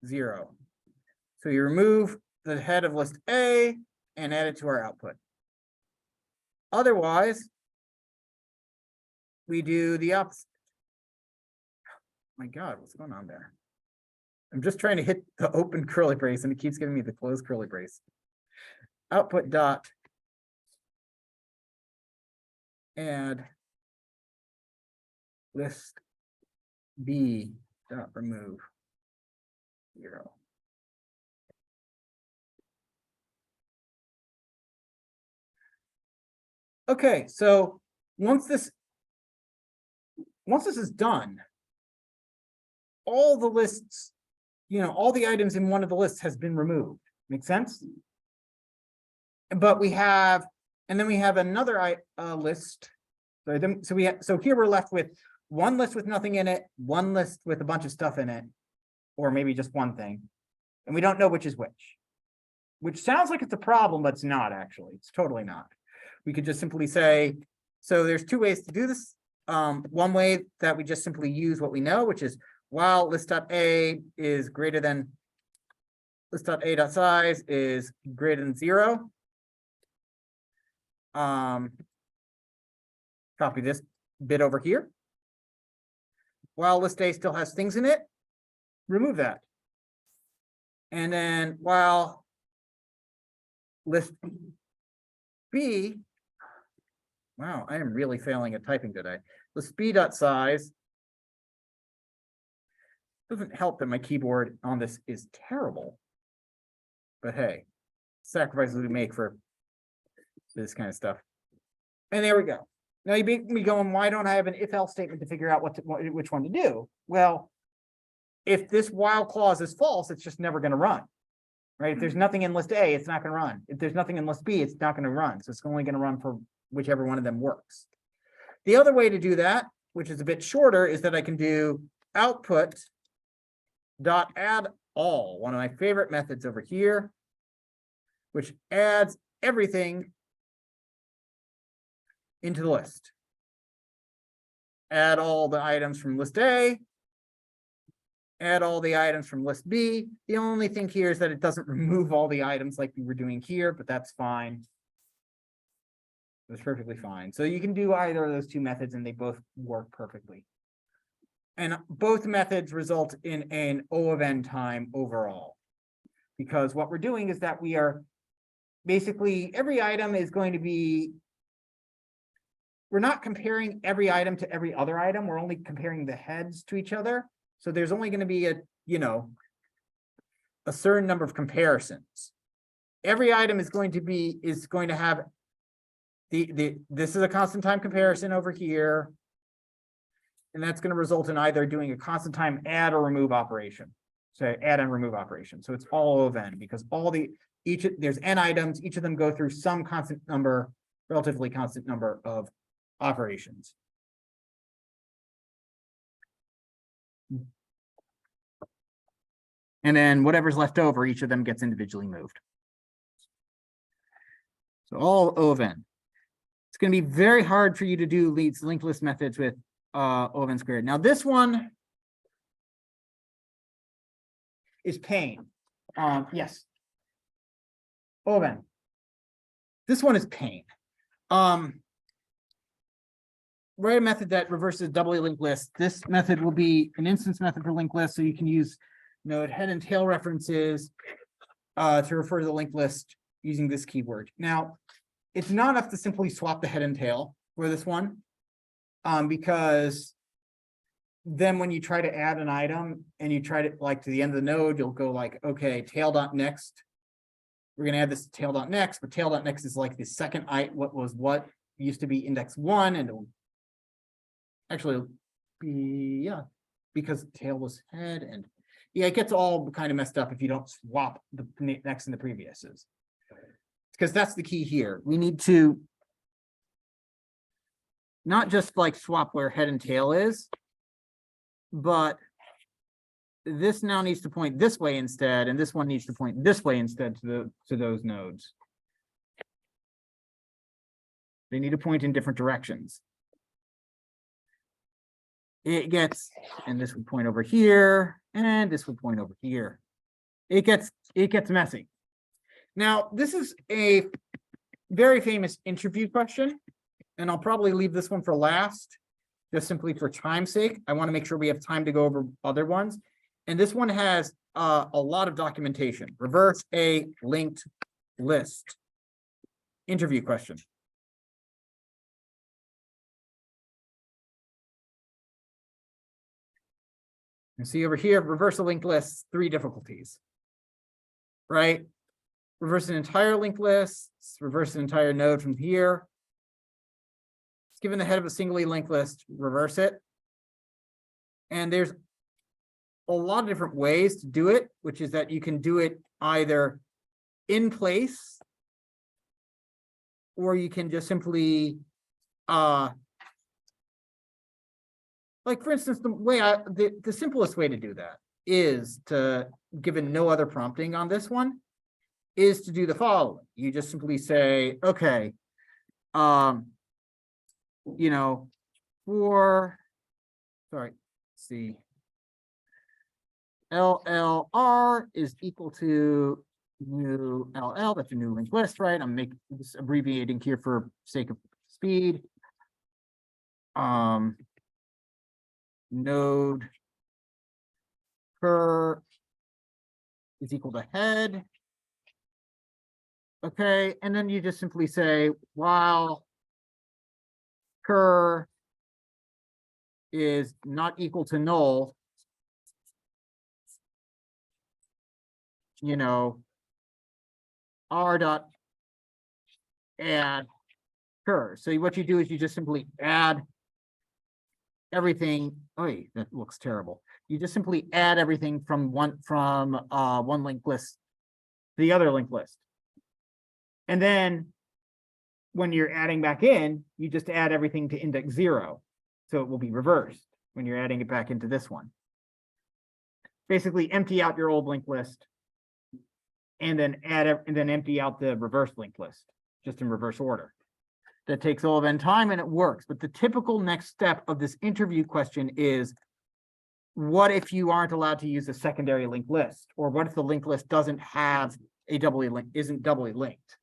0. So you remove the head of list A and add it to our output. Otherwise, we do the opposite. My God, what's going on there? I'm just trying to hit the open curly brace and it keeps giving me the closed curly brace. Output dot add list B dot remove 0. Okay, so once this is done, all the lists, all the items in one of the lists has been removed. Make sense? But we have, and then we have another list. So here we're left with one list with nothing in it, one list with a bunch of stuff in it, or maybe just one thing. And we don't know which is which sounds like it's a problem, but it's not actually. It's totally not. We could just simply say, so there's two ways to do this. One way that we just simply use what we know, which is while list.a is greater than list.a.size is greater than 0. Copy this bit over here. While list A still has things in it, remove that. And then while list B, wow, I am really failing at typing today. List B.size doesn't help that my keyboard on this is terrible. But hey, sacrifices we make for this kind of stuff. And there we go. Now you be going, why don't I have an if-else statement to figure out which one to do? Well, if this while clause is false, it's just never going to run. Right? If there's nothing in list A, it's not going to run. If there's nothing in list B, it's not going to run. So it's only going to run for whichever one of them works. The other way to do that, which is a bit shorter, is that I can do output dot add all, one of my favorite methods over here, which adds everything into the list. Add all the items from list A, add all the items from list B. The only thing here is that it doesn't remove all the items like we were doing here, but that's fine. It's perfectly fine. So you can do either of those two methods and they both work perfectly. And both methods result in an O of n time overall. Because what we're doing is that we are basically, every item is going to be, we're not comparing every item to every other item. We're only comparing the heads to each other. So there's only going to be a certain number of comparisons. Every item is going to have this is a constant time comparison over here. And that's going to result in either doing a constant time add or remove operation. So add and remove operation. So it's all O of n because there's n items, each of them go through some constant number, relatively constant number of operations. And then whatever's left over, each of them gets individually moved. So all O of n. It's going to be very hard for you to do these linked list methods with O of n squared. Now this one is pain. Yes. O of n. This one is pain. Write a method that reverses doubly linked list. This method will be an instance method for linked list, so you can use node head and tail references to refer to the linked list using this keyword. Now, it's not enough to simply swap the head and tail for this one, because then when you try to add an item and you try to to the end of the node, you'll go like, okay, tail.next. We're going to add this tail.next, but tail.next is like the second what used to be index 1, and it'll actually be, yeah, because tail was head, and yeah, it gets all kind of messed up if you don't swap the next and the previous's. Because that's the key here. We need to not just swap where head and tail is, but this now needs to point this way instead, and this one needs to point this way instead to those nodes. They need to point in different directions. It gets, and this would point over here, and this would point over here. It gets messy. Now, this is a very famous interview question, and I'll probably leave this one for last, just simply for time's sake. I want to make sure we have time to go over other ones. And this one has a lot of documentation. Reverse a linked list. Interview question. You see over here, reverse a linked list, 3 difficulties. Right? Reverse an entire linked list, reverse an entire node from here. It's given the head of a singly linked list, reverse it. And there's a lot of different ways to do it, which is that you can do it either in place, or you can just simply, like for instance, the simplest way to do that is to, given no other prompting on this one, is to do the following. You just simply say, okay, you know, let's see, LLR is equal to new LL, that's a new linked list, right? I'm making this abbreviating here for sake of speed. Node cur is equal to head. Okay, and then you just simply say while cur is not equal to null, you know, r dot add cur. So what you do is you just simply add everything. Oh, that looks terrible. You just simply add everything from one linked list to the other linked list. And then when you're adding back in, you just add everything to index 0. So it will be reversed when you're adding it back into this one. Basically empty out your old linked list and then empty out the reverse linked list, just in reverse order. That takes all of n time and it works. But the typical next step of this interview question is, what if you aren't allowed to use a secondary linked list? Or what if the linked list doesn't have a isn't doubly linked?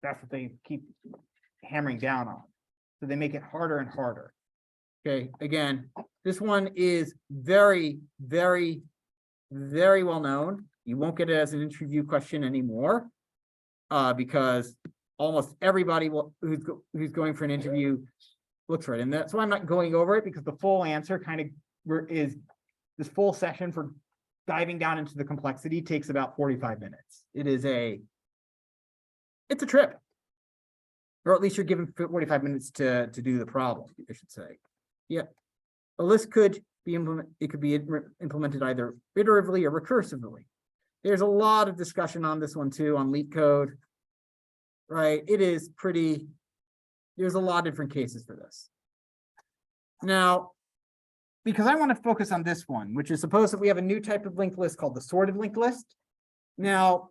That's what they keep hammering down on. So they make it harder and harder. Okay, again, this one is very, very, very well known. You won't get it as an interview question anymore, because almost everybody who's going for an interview looks for it. And that's why I'm not going over it, because the full answer kind of is this full session for diving down into the complexity takes about 45 minutes. It's a trip, or at least you're given 45 minutes to do the problem, I should say. Yeah, a list could be implemented either iteratively or recursively. There's a lot of discussion on this one too, on LeetCode, right? There's a lot of different cases for this. Now, because I want to focus on this one, which is suppose that we have a new type of linked list called the sorted linked list. Now,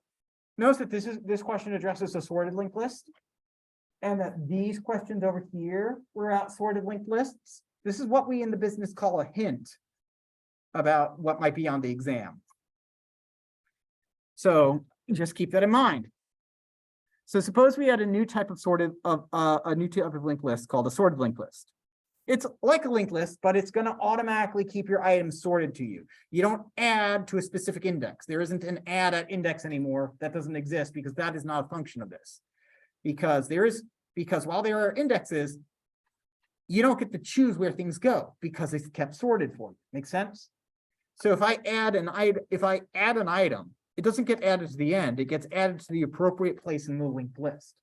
notice that this question addresses a sorted linked list, and that these questions over here were out sorted linked lists. This is what we in the business call a hint about what might be on the exam. So just keep that in mind. So suppose we had a new type of linked list called a sorted linked list. It's like a linked list, but it's going to automatically keep your items sorted to you. You don't add to a specific index. There isn't an add at index anymore. That doesn't exist because that is not a function of this. Because while there are indexes, you don't get to choose where things go because it's kept sorted for you. Make sense? So if I add an item, it doesn't get added to the end. It gets added to the appropriate place in the linked list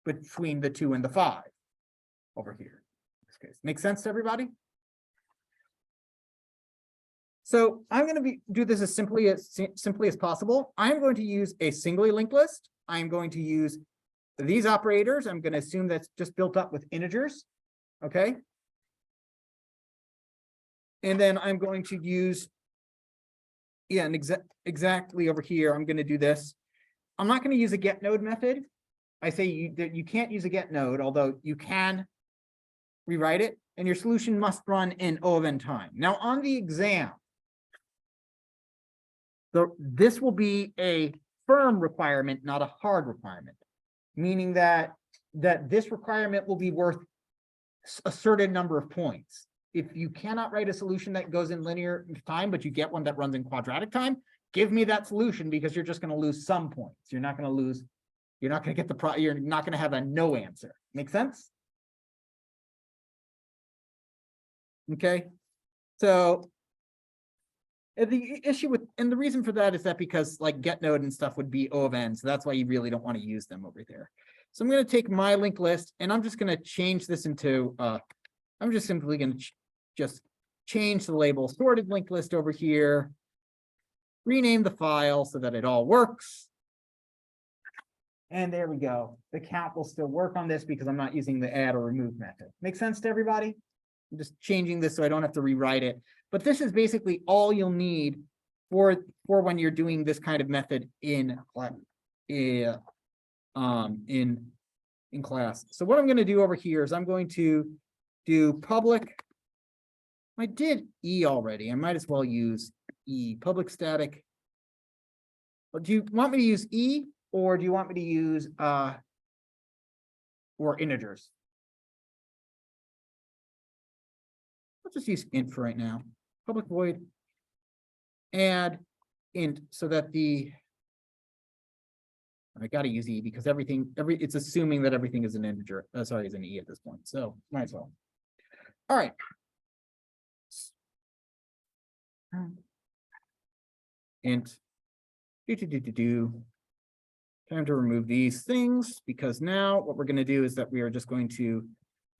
between the 2 and the 5 over here. In this case, make sense to everybody? So I'm going to do this as simply as possible. I'm going to use a singly linked list. I'm going to use these operators. I'm going to assume that's just built up with integers. Okay. And then I'm going to use, and exactly over here, I'm going to do this. I'm not going to use a get node method I say that you can't use a get node, although you can rewrite it, and your solution must run in O of n time. Now, on the exam, this will be a firm requirement, not a hard requirement, meaning that this requirement will be worth a certain number of points. If you cannot write a solution that goes in linear time, but you get one that runs in quadratic time, give me that solution, because you're just going to lose some points. You're not going to lose, you're not going to get you're not going to have a no answer. Make sense? Okay. So the issue with, and the reason for that is that because like get node and stuff would be O of n, so that's why you really don't want to use them over there. So I'm going to take my linked list and I'm just going to change this into, I'm just simply going to just change the label sorted linked list over here, rename the file so that it all works. And there we go. The count will still work on this because I'm not using the add or remove method. Make sense to everybody? I'm just changing this so I don't have to rewrite it. But this is basically all you'll need for when you're doing this kind of method in class. So what I'm going to do over here is I'm going to do public. I did E already. I might as well use E, public static. But do you want me to use E, or do you want me to use or integers? Let's just use int for right now. Public void add int, so that I got to use E because it's assuming that everything is an integer. Sorry, is an E at this point. So might as well. All right. Int time to remove these things, because now what we're going to do is that we are just going to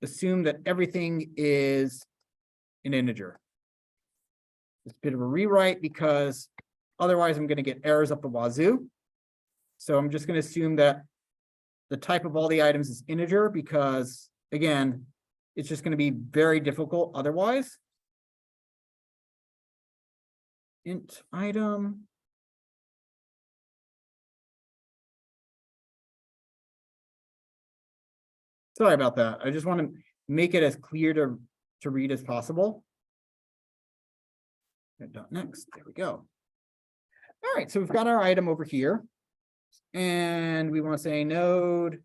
assume that everything is an integer. It's a bit of a rewrite because otherwise I'm going to get errors up the wazoo. So I'm just going to assume that the type of all the items is integer, because again, it's just going to be very difficult otherwise. Int item. Sorry about that. I just want to make it as clear to read as possible. Next, there we go. All right, so we've got our item over here. And we want to say node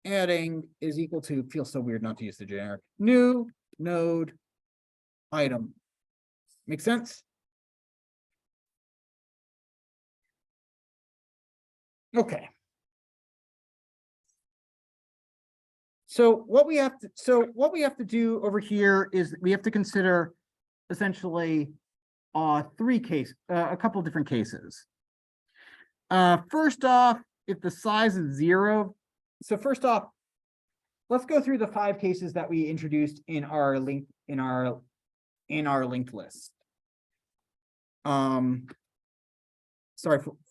adding is equal to, feels so weird not to use the generic, new node item. Make sense? Okay. So what we have to do over here is we have to consider essentially a couple of different cases. First off, if the size is 0, so first off, let's go through the 5 cases that we introduced in our linked list. Sorry,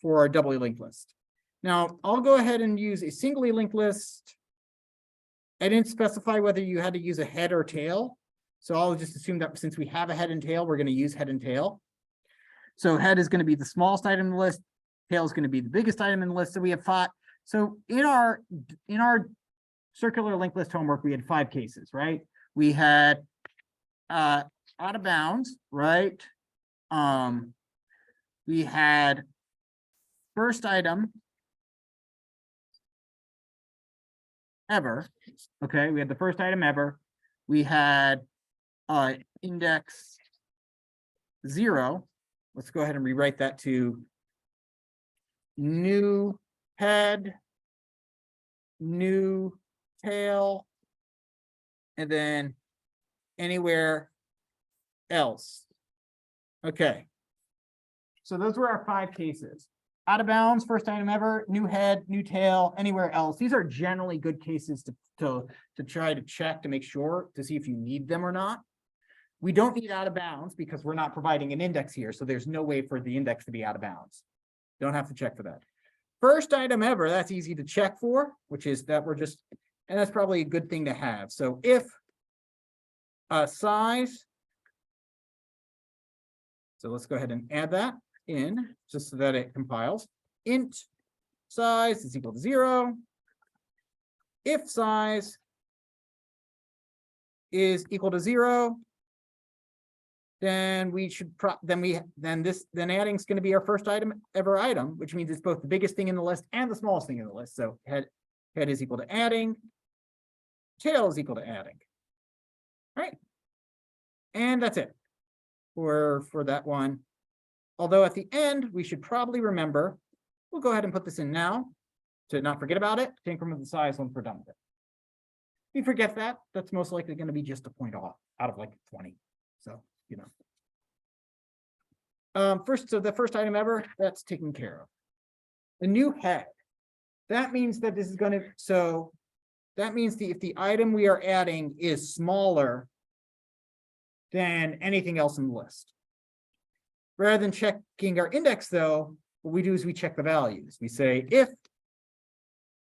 for our doubly linked list. Now I'll go ahead and use a singly linked list. I didn't specify whether you had to use a head or tail. So I'll just assume that since we have a head and tail, we're going to use head and tail. So head is going to be the smallest item in the list. Tail is going to be the biggest item in the list. So we have 5. So in our circular linked list homework, we had 5 cases, right? We had out of bounds, right? We had first item ever. Okay, we had the first item ever. We had index 0. Let's go ahead and rewrite that to new head, new tail, and then anywhere else. Okay. So those were our 5 cases. Out of bounds, first item ever, new head, new tail, anywhere else. These are generally good cases to try to check to make sure to see if you need them or not. We don't need out of bounds because we're not providing an index here. So there's no way for the index to be out of bounds. Don't have to check for that. First item ever, that's easy to check for, which is that we're just, and that's probably a good thing to have. So if size, so let's go ahead and add that in just so that it compiles. Int size is equal to 0. If size is equal to 0, then we should then adding is going to be our first item, which means it's both the biggest thing in the list and the smallest thing in the list. So head is equal to adding, tail is equal to adding. All right. And that's it for that one. Although at the end, we should probably remember, we'll go ahead and put this in now to not forget about it, to increment the size once we're done with it. If you forget that, that's most likely going to be just a point off out of like 20. So, you know. So the first item ever, that's taken care of. The new head. That means that this is going to, so that means if the item we are adding is smaller than anything else in the list. Rather than checking our index though, what we do is we check the values. We say if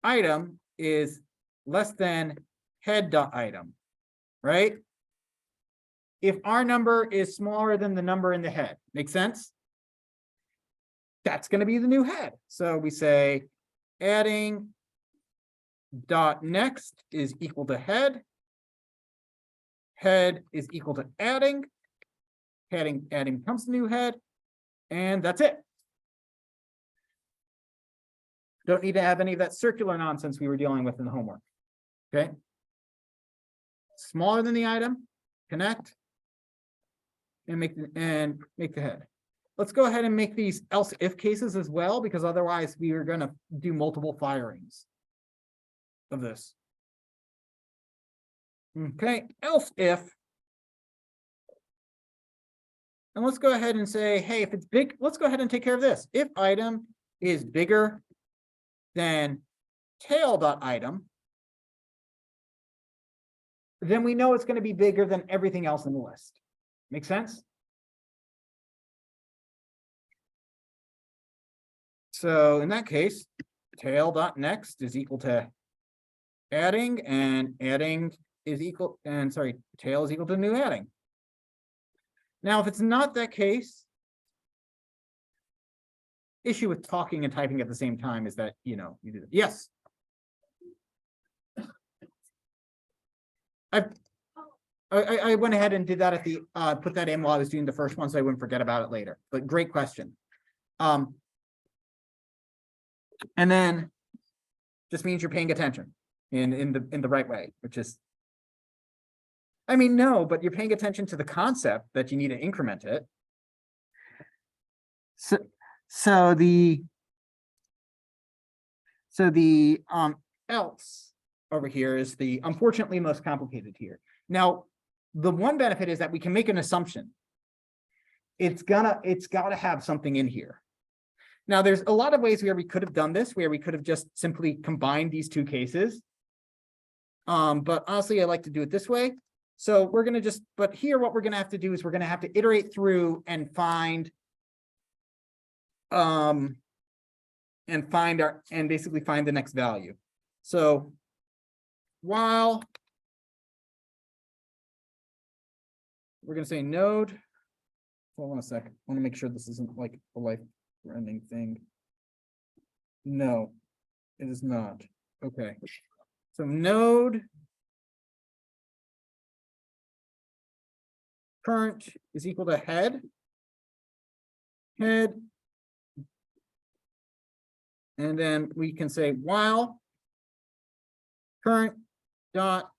item is less than head.item, right? If our number is smaller than the number in the head, make sense? That's going to be the new head. So we say adding dot next is equal to head. Head is equal to adding. Adding becomes the new head. And that's it. Don't need to have any of that circular nonsense we were dealing with in the homework. Okay. Smaller than the item, connect, and make the head. Let's go ahead and make these else if cases as well, because otherwise we are going to do multiple firings of this. Okay, else if. And let's go ahead and say, hey, if it's big, let's go ahead and take care of this. If item is bigger than tail.item, then we know it's going to be bigger than everything else in the list. Make sense? So in that case, tail.next is equal to adding, and adding is equal, and sorry, tail is equal to new adding. Now, if it's not that case, issue with talking and typing at the same time is that, you know, you do that. Yes. I went ahead and did that at the, put that in while I was doing the first one, so I wouldn't forget about it later, but great question. And then just means you're paying attention in the right way, which is, I mean, no, but you're paying attention to the concept that you need to increment it. So the else over here is the unfortunately most complicated here. Now, the one benefit is that we can make an assumption. It's gotta have something in here. Now, there's a lot of ways where we could have done this, where we could have just simply combined these two cases. But honestly, I like to do it this way. So we're going to just, but here what we're going to have to do is we're going to have to iterate through and find, basically find the next value. So while we're going to say node, hold on a second. I want to make sure this isn't like a life-ending thing. No, it is not. Okay. So node current is equal to head. And then we can say while current dot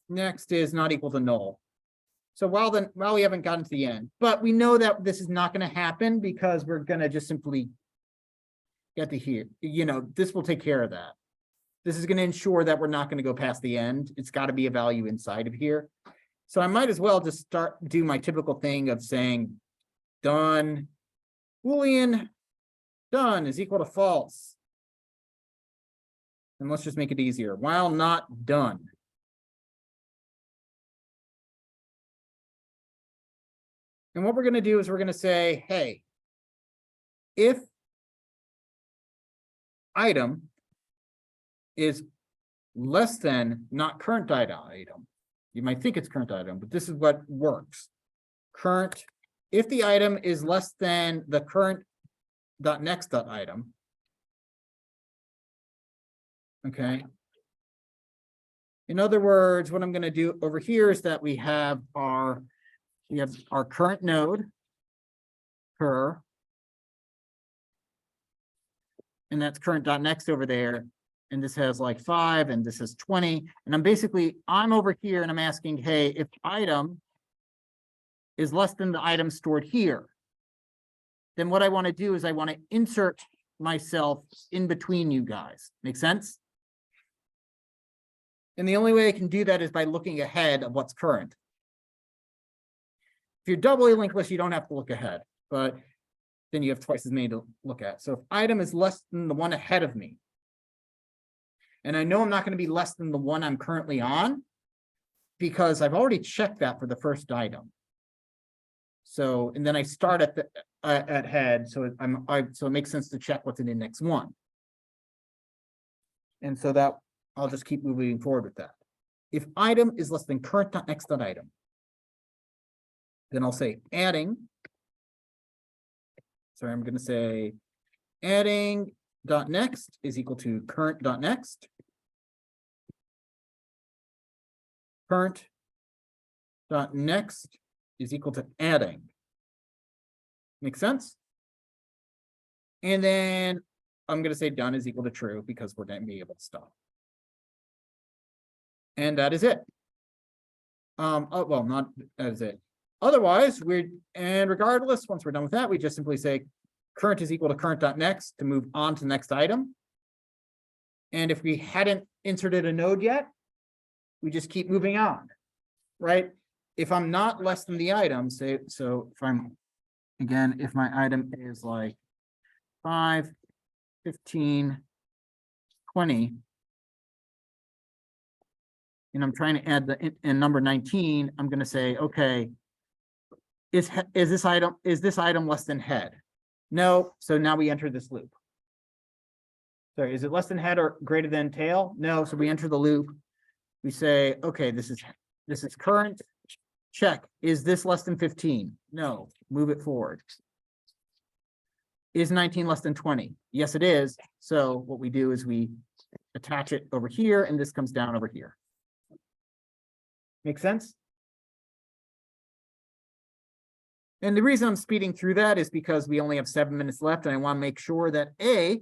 next is not equal to null. So while we haven't gotten to the end, but we know that this is not going to happen because we're going to just simply get to here. You know, this will take care of that. This is going to ensure that we're not going to go past the end. It's got to be a value inside of here. So I might as well just do my typical thing of saying done, Boolean done is equal to false. And let's just make it easier. While not done. And what we're going to do is we're going to say, hey, if item is less than not current item, you might think it's current item, but this is what works. Current, if the item is less than the current .next.item, Okay. In other words, what I'm gonna do over here is that we have our current node. Per. And that's current.next over there. And this has like 5 and this is 20. And I'm over here and I'm asking, hey, if item is less than the item stored here, then what I want to do is I want to insert myself in between you guys. Make sense? And the only way I can do that is by looking ahead of what's current. If you're doubly linked list, you don't have to look ahead, but then you have twice as many to look at. So if item is less than the one ahead of me, and I know I'm not going to be less than the one I'm currently on, because I've already checked that for the first item. So, and then I start at the at head, so so it makes sense to check what's in index 1. And so that I'll just keep moving forward with that. If item is less than current.next.item, then I'll say adding. Sorry, I'm going to say adding dot next is equal to current dot next. Current dot next is equal to adding. Make sense? And then I'm going to say done is equal to true because we're going to be able to stop. And that is it. Oh, well, not that is it. Otherwise, regardless, once we're done with that, we just simply say current is equal to current.next to move on to the next item. And if we hadn't inserted a node yet, we just keep moving on, right? If I'm not less than the item, say, so if I'm, again, if my item is like 5, 15, 20, and I'm trying to add in number 19, I'm going to say, okay, is this item less than head? No. So now we enter this loop. Sorry, is it less than head or greater than tail? No. So we enter the loop. We say, okay, this is current. Check. Is this less than 15? No. Move it forward. Is 19 less than 20? Yes, it is. So what we do is we attach it over here, and this comes down over here. Make sense? And the reason I'm speeding through that is because we only have 7 minutes left, and I want to make sure that A,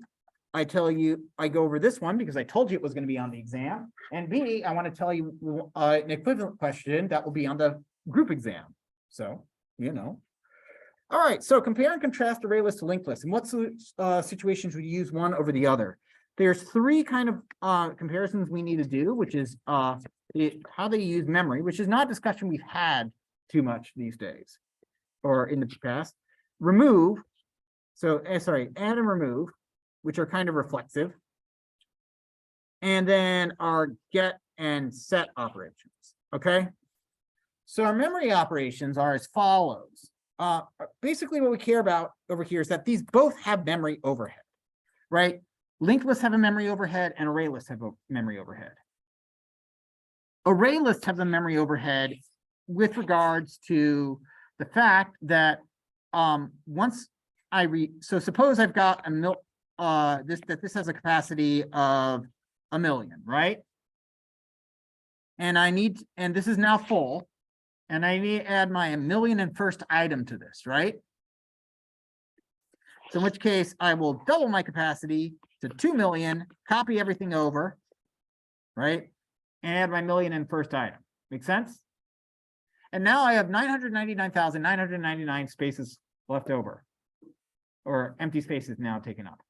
I tell you, I go over this one because I told you it was going to be on the exam, and B, I want to tell you an equivalent question that will be on the group exam. So, you know. All right, so compare and contrast array list to linked list. In what situations would you use one over the other? There's 3 kind of comparisons we need to do, which is how they use memory, which is not a discussion we've had too much these days or in the past. Remove, so sorry, add and remove, which are kind of reflexive. And then our get and set operations, okay? So our memory operations are as follows. Basically what we care about over here is that these both have memory overhead, right? Linked lists have a memory overhead and array lists have a memory overhead. Array lists have the memory overhead with regards to the fact that once I so suppose I've got this has a capacity of 1 million, right? And and this is now full, and I need to add my 1 million and first item to this, right? So in which case I will double my capacity to 2 million, copy everything over, right? And add my 1 million and first item. Make sense? And now I have 999,999 spaces left over, or empty spaces now taken up.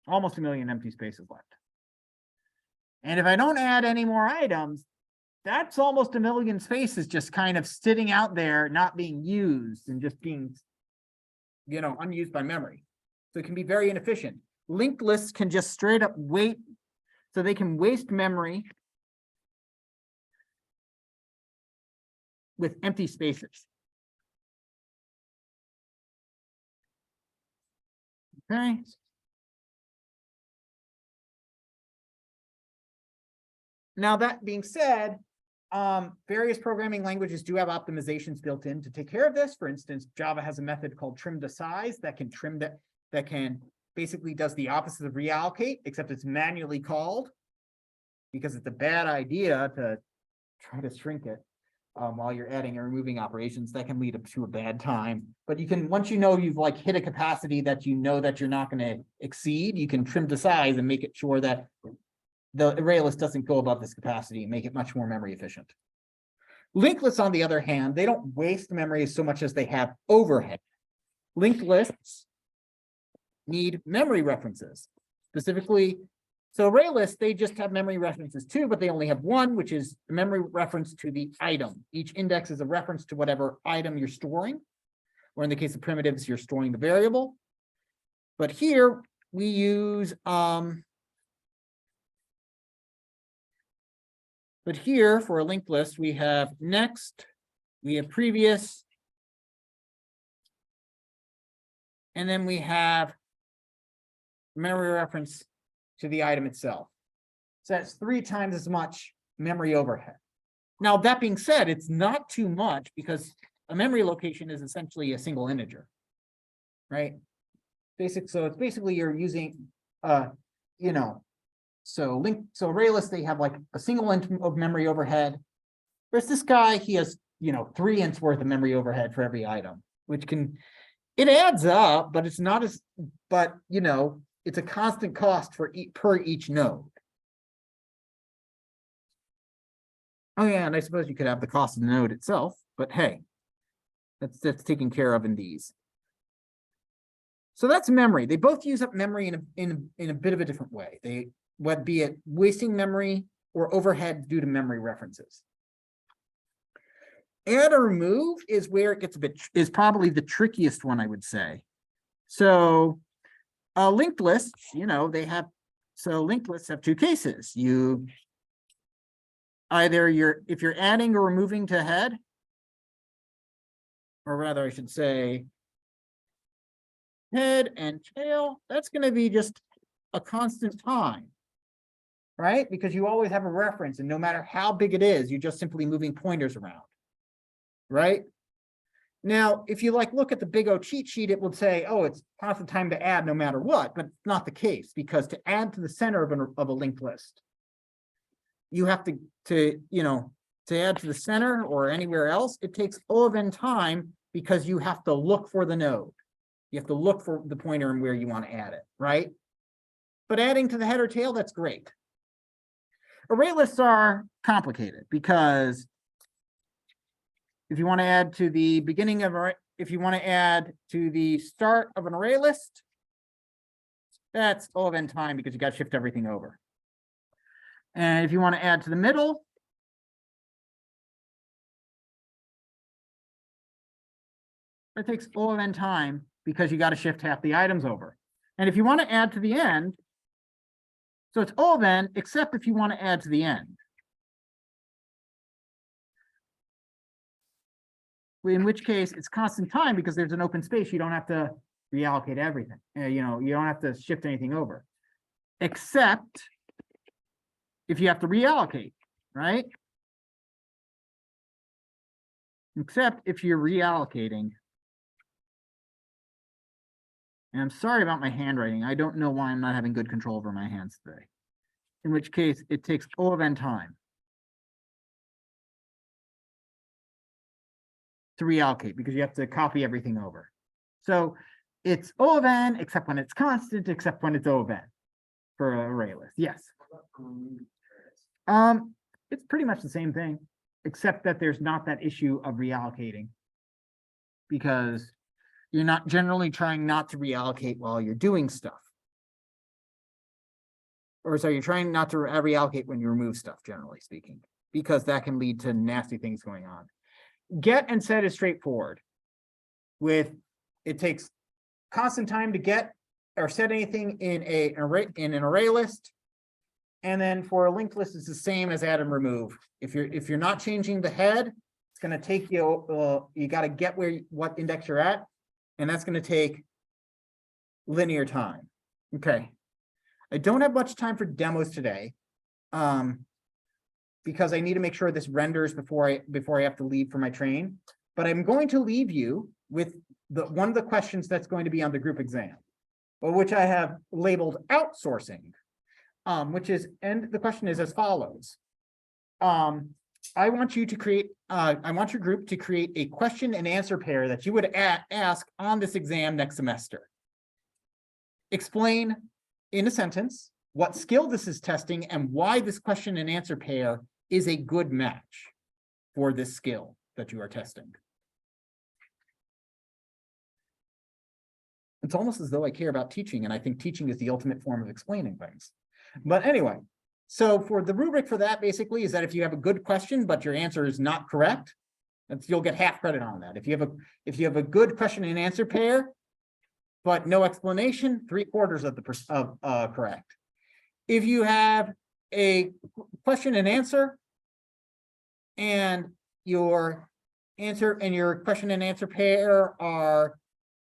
Almost 1 million empty spaces left. And if I don't add any more items, that's almost 1 million spaces just kind of sitting out there, not being used and just being, you know, unused by memory. So it can be very inefficient. Linked lists can just straight up wait, so they can waste memory with empty spaces. Okay. Now, that being said, various programming languages do have optimizations built in to take care of this. For instance, Java has a method called trim to size that can trim that can basically does the opposite of reallocate, except it's manually called. because it's a bad idea to try to shrink it. While you're adding and removing operations, that can lead up to a bad time. But you can, once you know you've like hit a capacity that you know that you're not gonna exceed, you can trim the size and make it sure that the array list doesn't go above this capacity and make it much more memory efficient. Linked lists, on the other hand, they don't waste memory so much as they have overhead. Linked lists need memory references, specifically. So array lists, they just have memory references too, but they only have one, which is the memory reference to the item. Each index is a reference to whatever item you're storing, or in the case of primitives, you're storing the variable. But here we use, but here for a linked list, we have next, we have previous, and then we have memory reference to the item itself. So that's 3 times as much memory overhead. Now, that being said, it's not too much because a memory location is essentially a single integer, right? So it's basically you're using, you know, so array lists, they have like a single int of memory overhead. Whereas this guy, he has, you know, 3 ints worth of memory overhead for every item, which can, it adds up, but it's not as, but you know, it's a constant cost for per each node. Oh yeah, and I suppose you could have the cost of the node itself, but hey, that's taken care of in these. So that's memory. They both use up memory in a bit of a different way. They, what be it wasting memory or overhead due to memory references. Add or remove is where it gets a bit, is probably the trickiest one, I would say. So linked lists, you know, they have, so linked lists have 2 cases. You either if you're adding or removing to head, or rather I should say head and tail, that's going to be just a constant time, right? Because you always have a reference, and no matter how big it is, you're just simply moving pointers around, right? Now, if you like look at the Big O cheat sheet, it would say, oh, it's constant time to add no matter what, but it's not the case, because to add to the center of a linked list, you have to you know, to add to the center or anywhere else, it takes O of n time because you have to look for the node. You have to look for the pointer and where you want to add it, right? But adding to the head or tail, that's great. Array lists are complicated because if you want to add to the beginning of if you want to add to the start of an array list, that's O of n time because you got to shift everything over. And if you want to add to the middle, it takes O of n time because you got to shift half the items over. And if you want to add to the end, so it's O of n, except if you want to add to the end. In which case it's constant time because there's an open space. You don't have to reallocate everything. You know, you don't have to shift anything over, except if you have to reallocate, right? Except if you're reallocating. And I'm sorry about my handwriting. I don't know why I'm not having good control over my hands today. In which case it takes O of n time to reallocate because you have to copy everything over. So it's O of n, except when it's constant, except when it's O of n for an array list. Yes. It's pretty much the same thing, except that there's not that issue of reallocating because you're not generally trying not to reallocate while you're doing stuff. Or so you're trying not to reallocate when you remove stuff, generally speaking, because that can lead to nasty things going on. Get and set is straightforward. With it takes constant time to get or set anything in an array list. And then for a linked list, it's the same as add and remove. If you're not changing the head, it's going to take you. You got to get what index you're at, and that's going to take linear time. Okay, I don't have much time for demos today, because I need to make sure this renders before I have to leave for my train. But I'm going to leave you with one of the questions that's going to be on the group exam, which I have labeled outsourcing. which is, and the question is as follows. I want you to create, I want your group to create a question and answer pair that you would ask on this exam next semester. Explain in a sentence what skill this is testing and why this question and answer pair is a good match for this skill that you are testing. It's almost as though I care about teaching, and I think teaching is the ultimate form of explaining things. But anyway, so for the rubric for that basically is that if you have a good question, but your answer is not correct, you'll get half credit on that. If you have a good question and answer pair, but no explanation, 3/4 of the correct. If you have a question and answer, and your answer and your question and answer pair are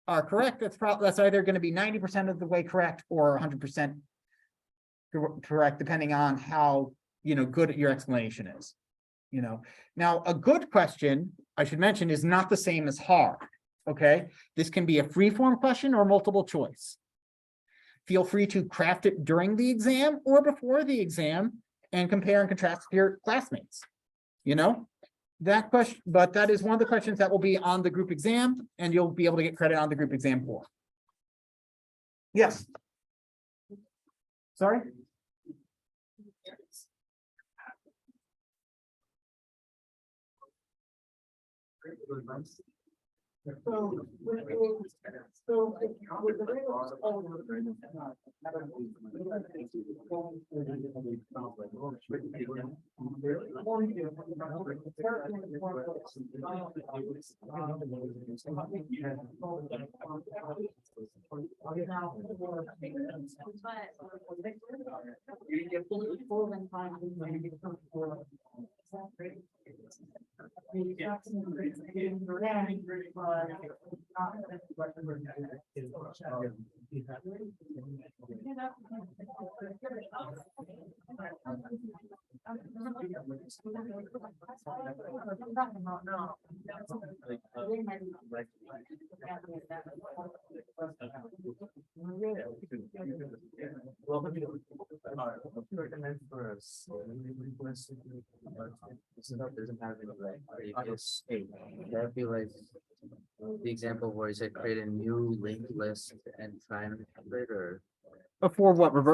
correct, that's either going to be 90% of the way correct or 100% correct, depending on how good your explanation is. Now a good question, I should mention, is not the same as hard. Okay, this can be a free form question or multiple choice. Feel free to craft it during the exam or before the exam and compare and contrast with your classmates. That question, but that is one of the questions that will be on the group exam, and you'll be able to get credit on the group exam for. Yes. Sorry? Recommend for us. This doesn't have any like previous. That'd be like the example where he said create a new linked list and try and remember it, or Before what, reverse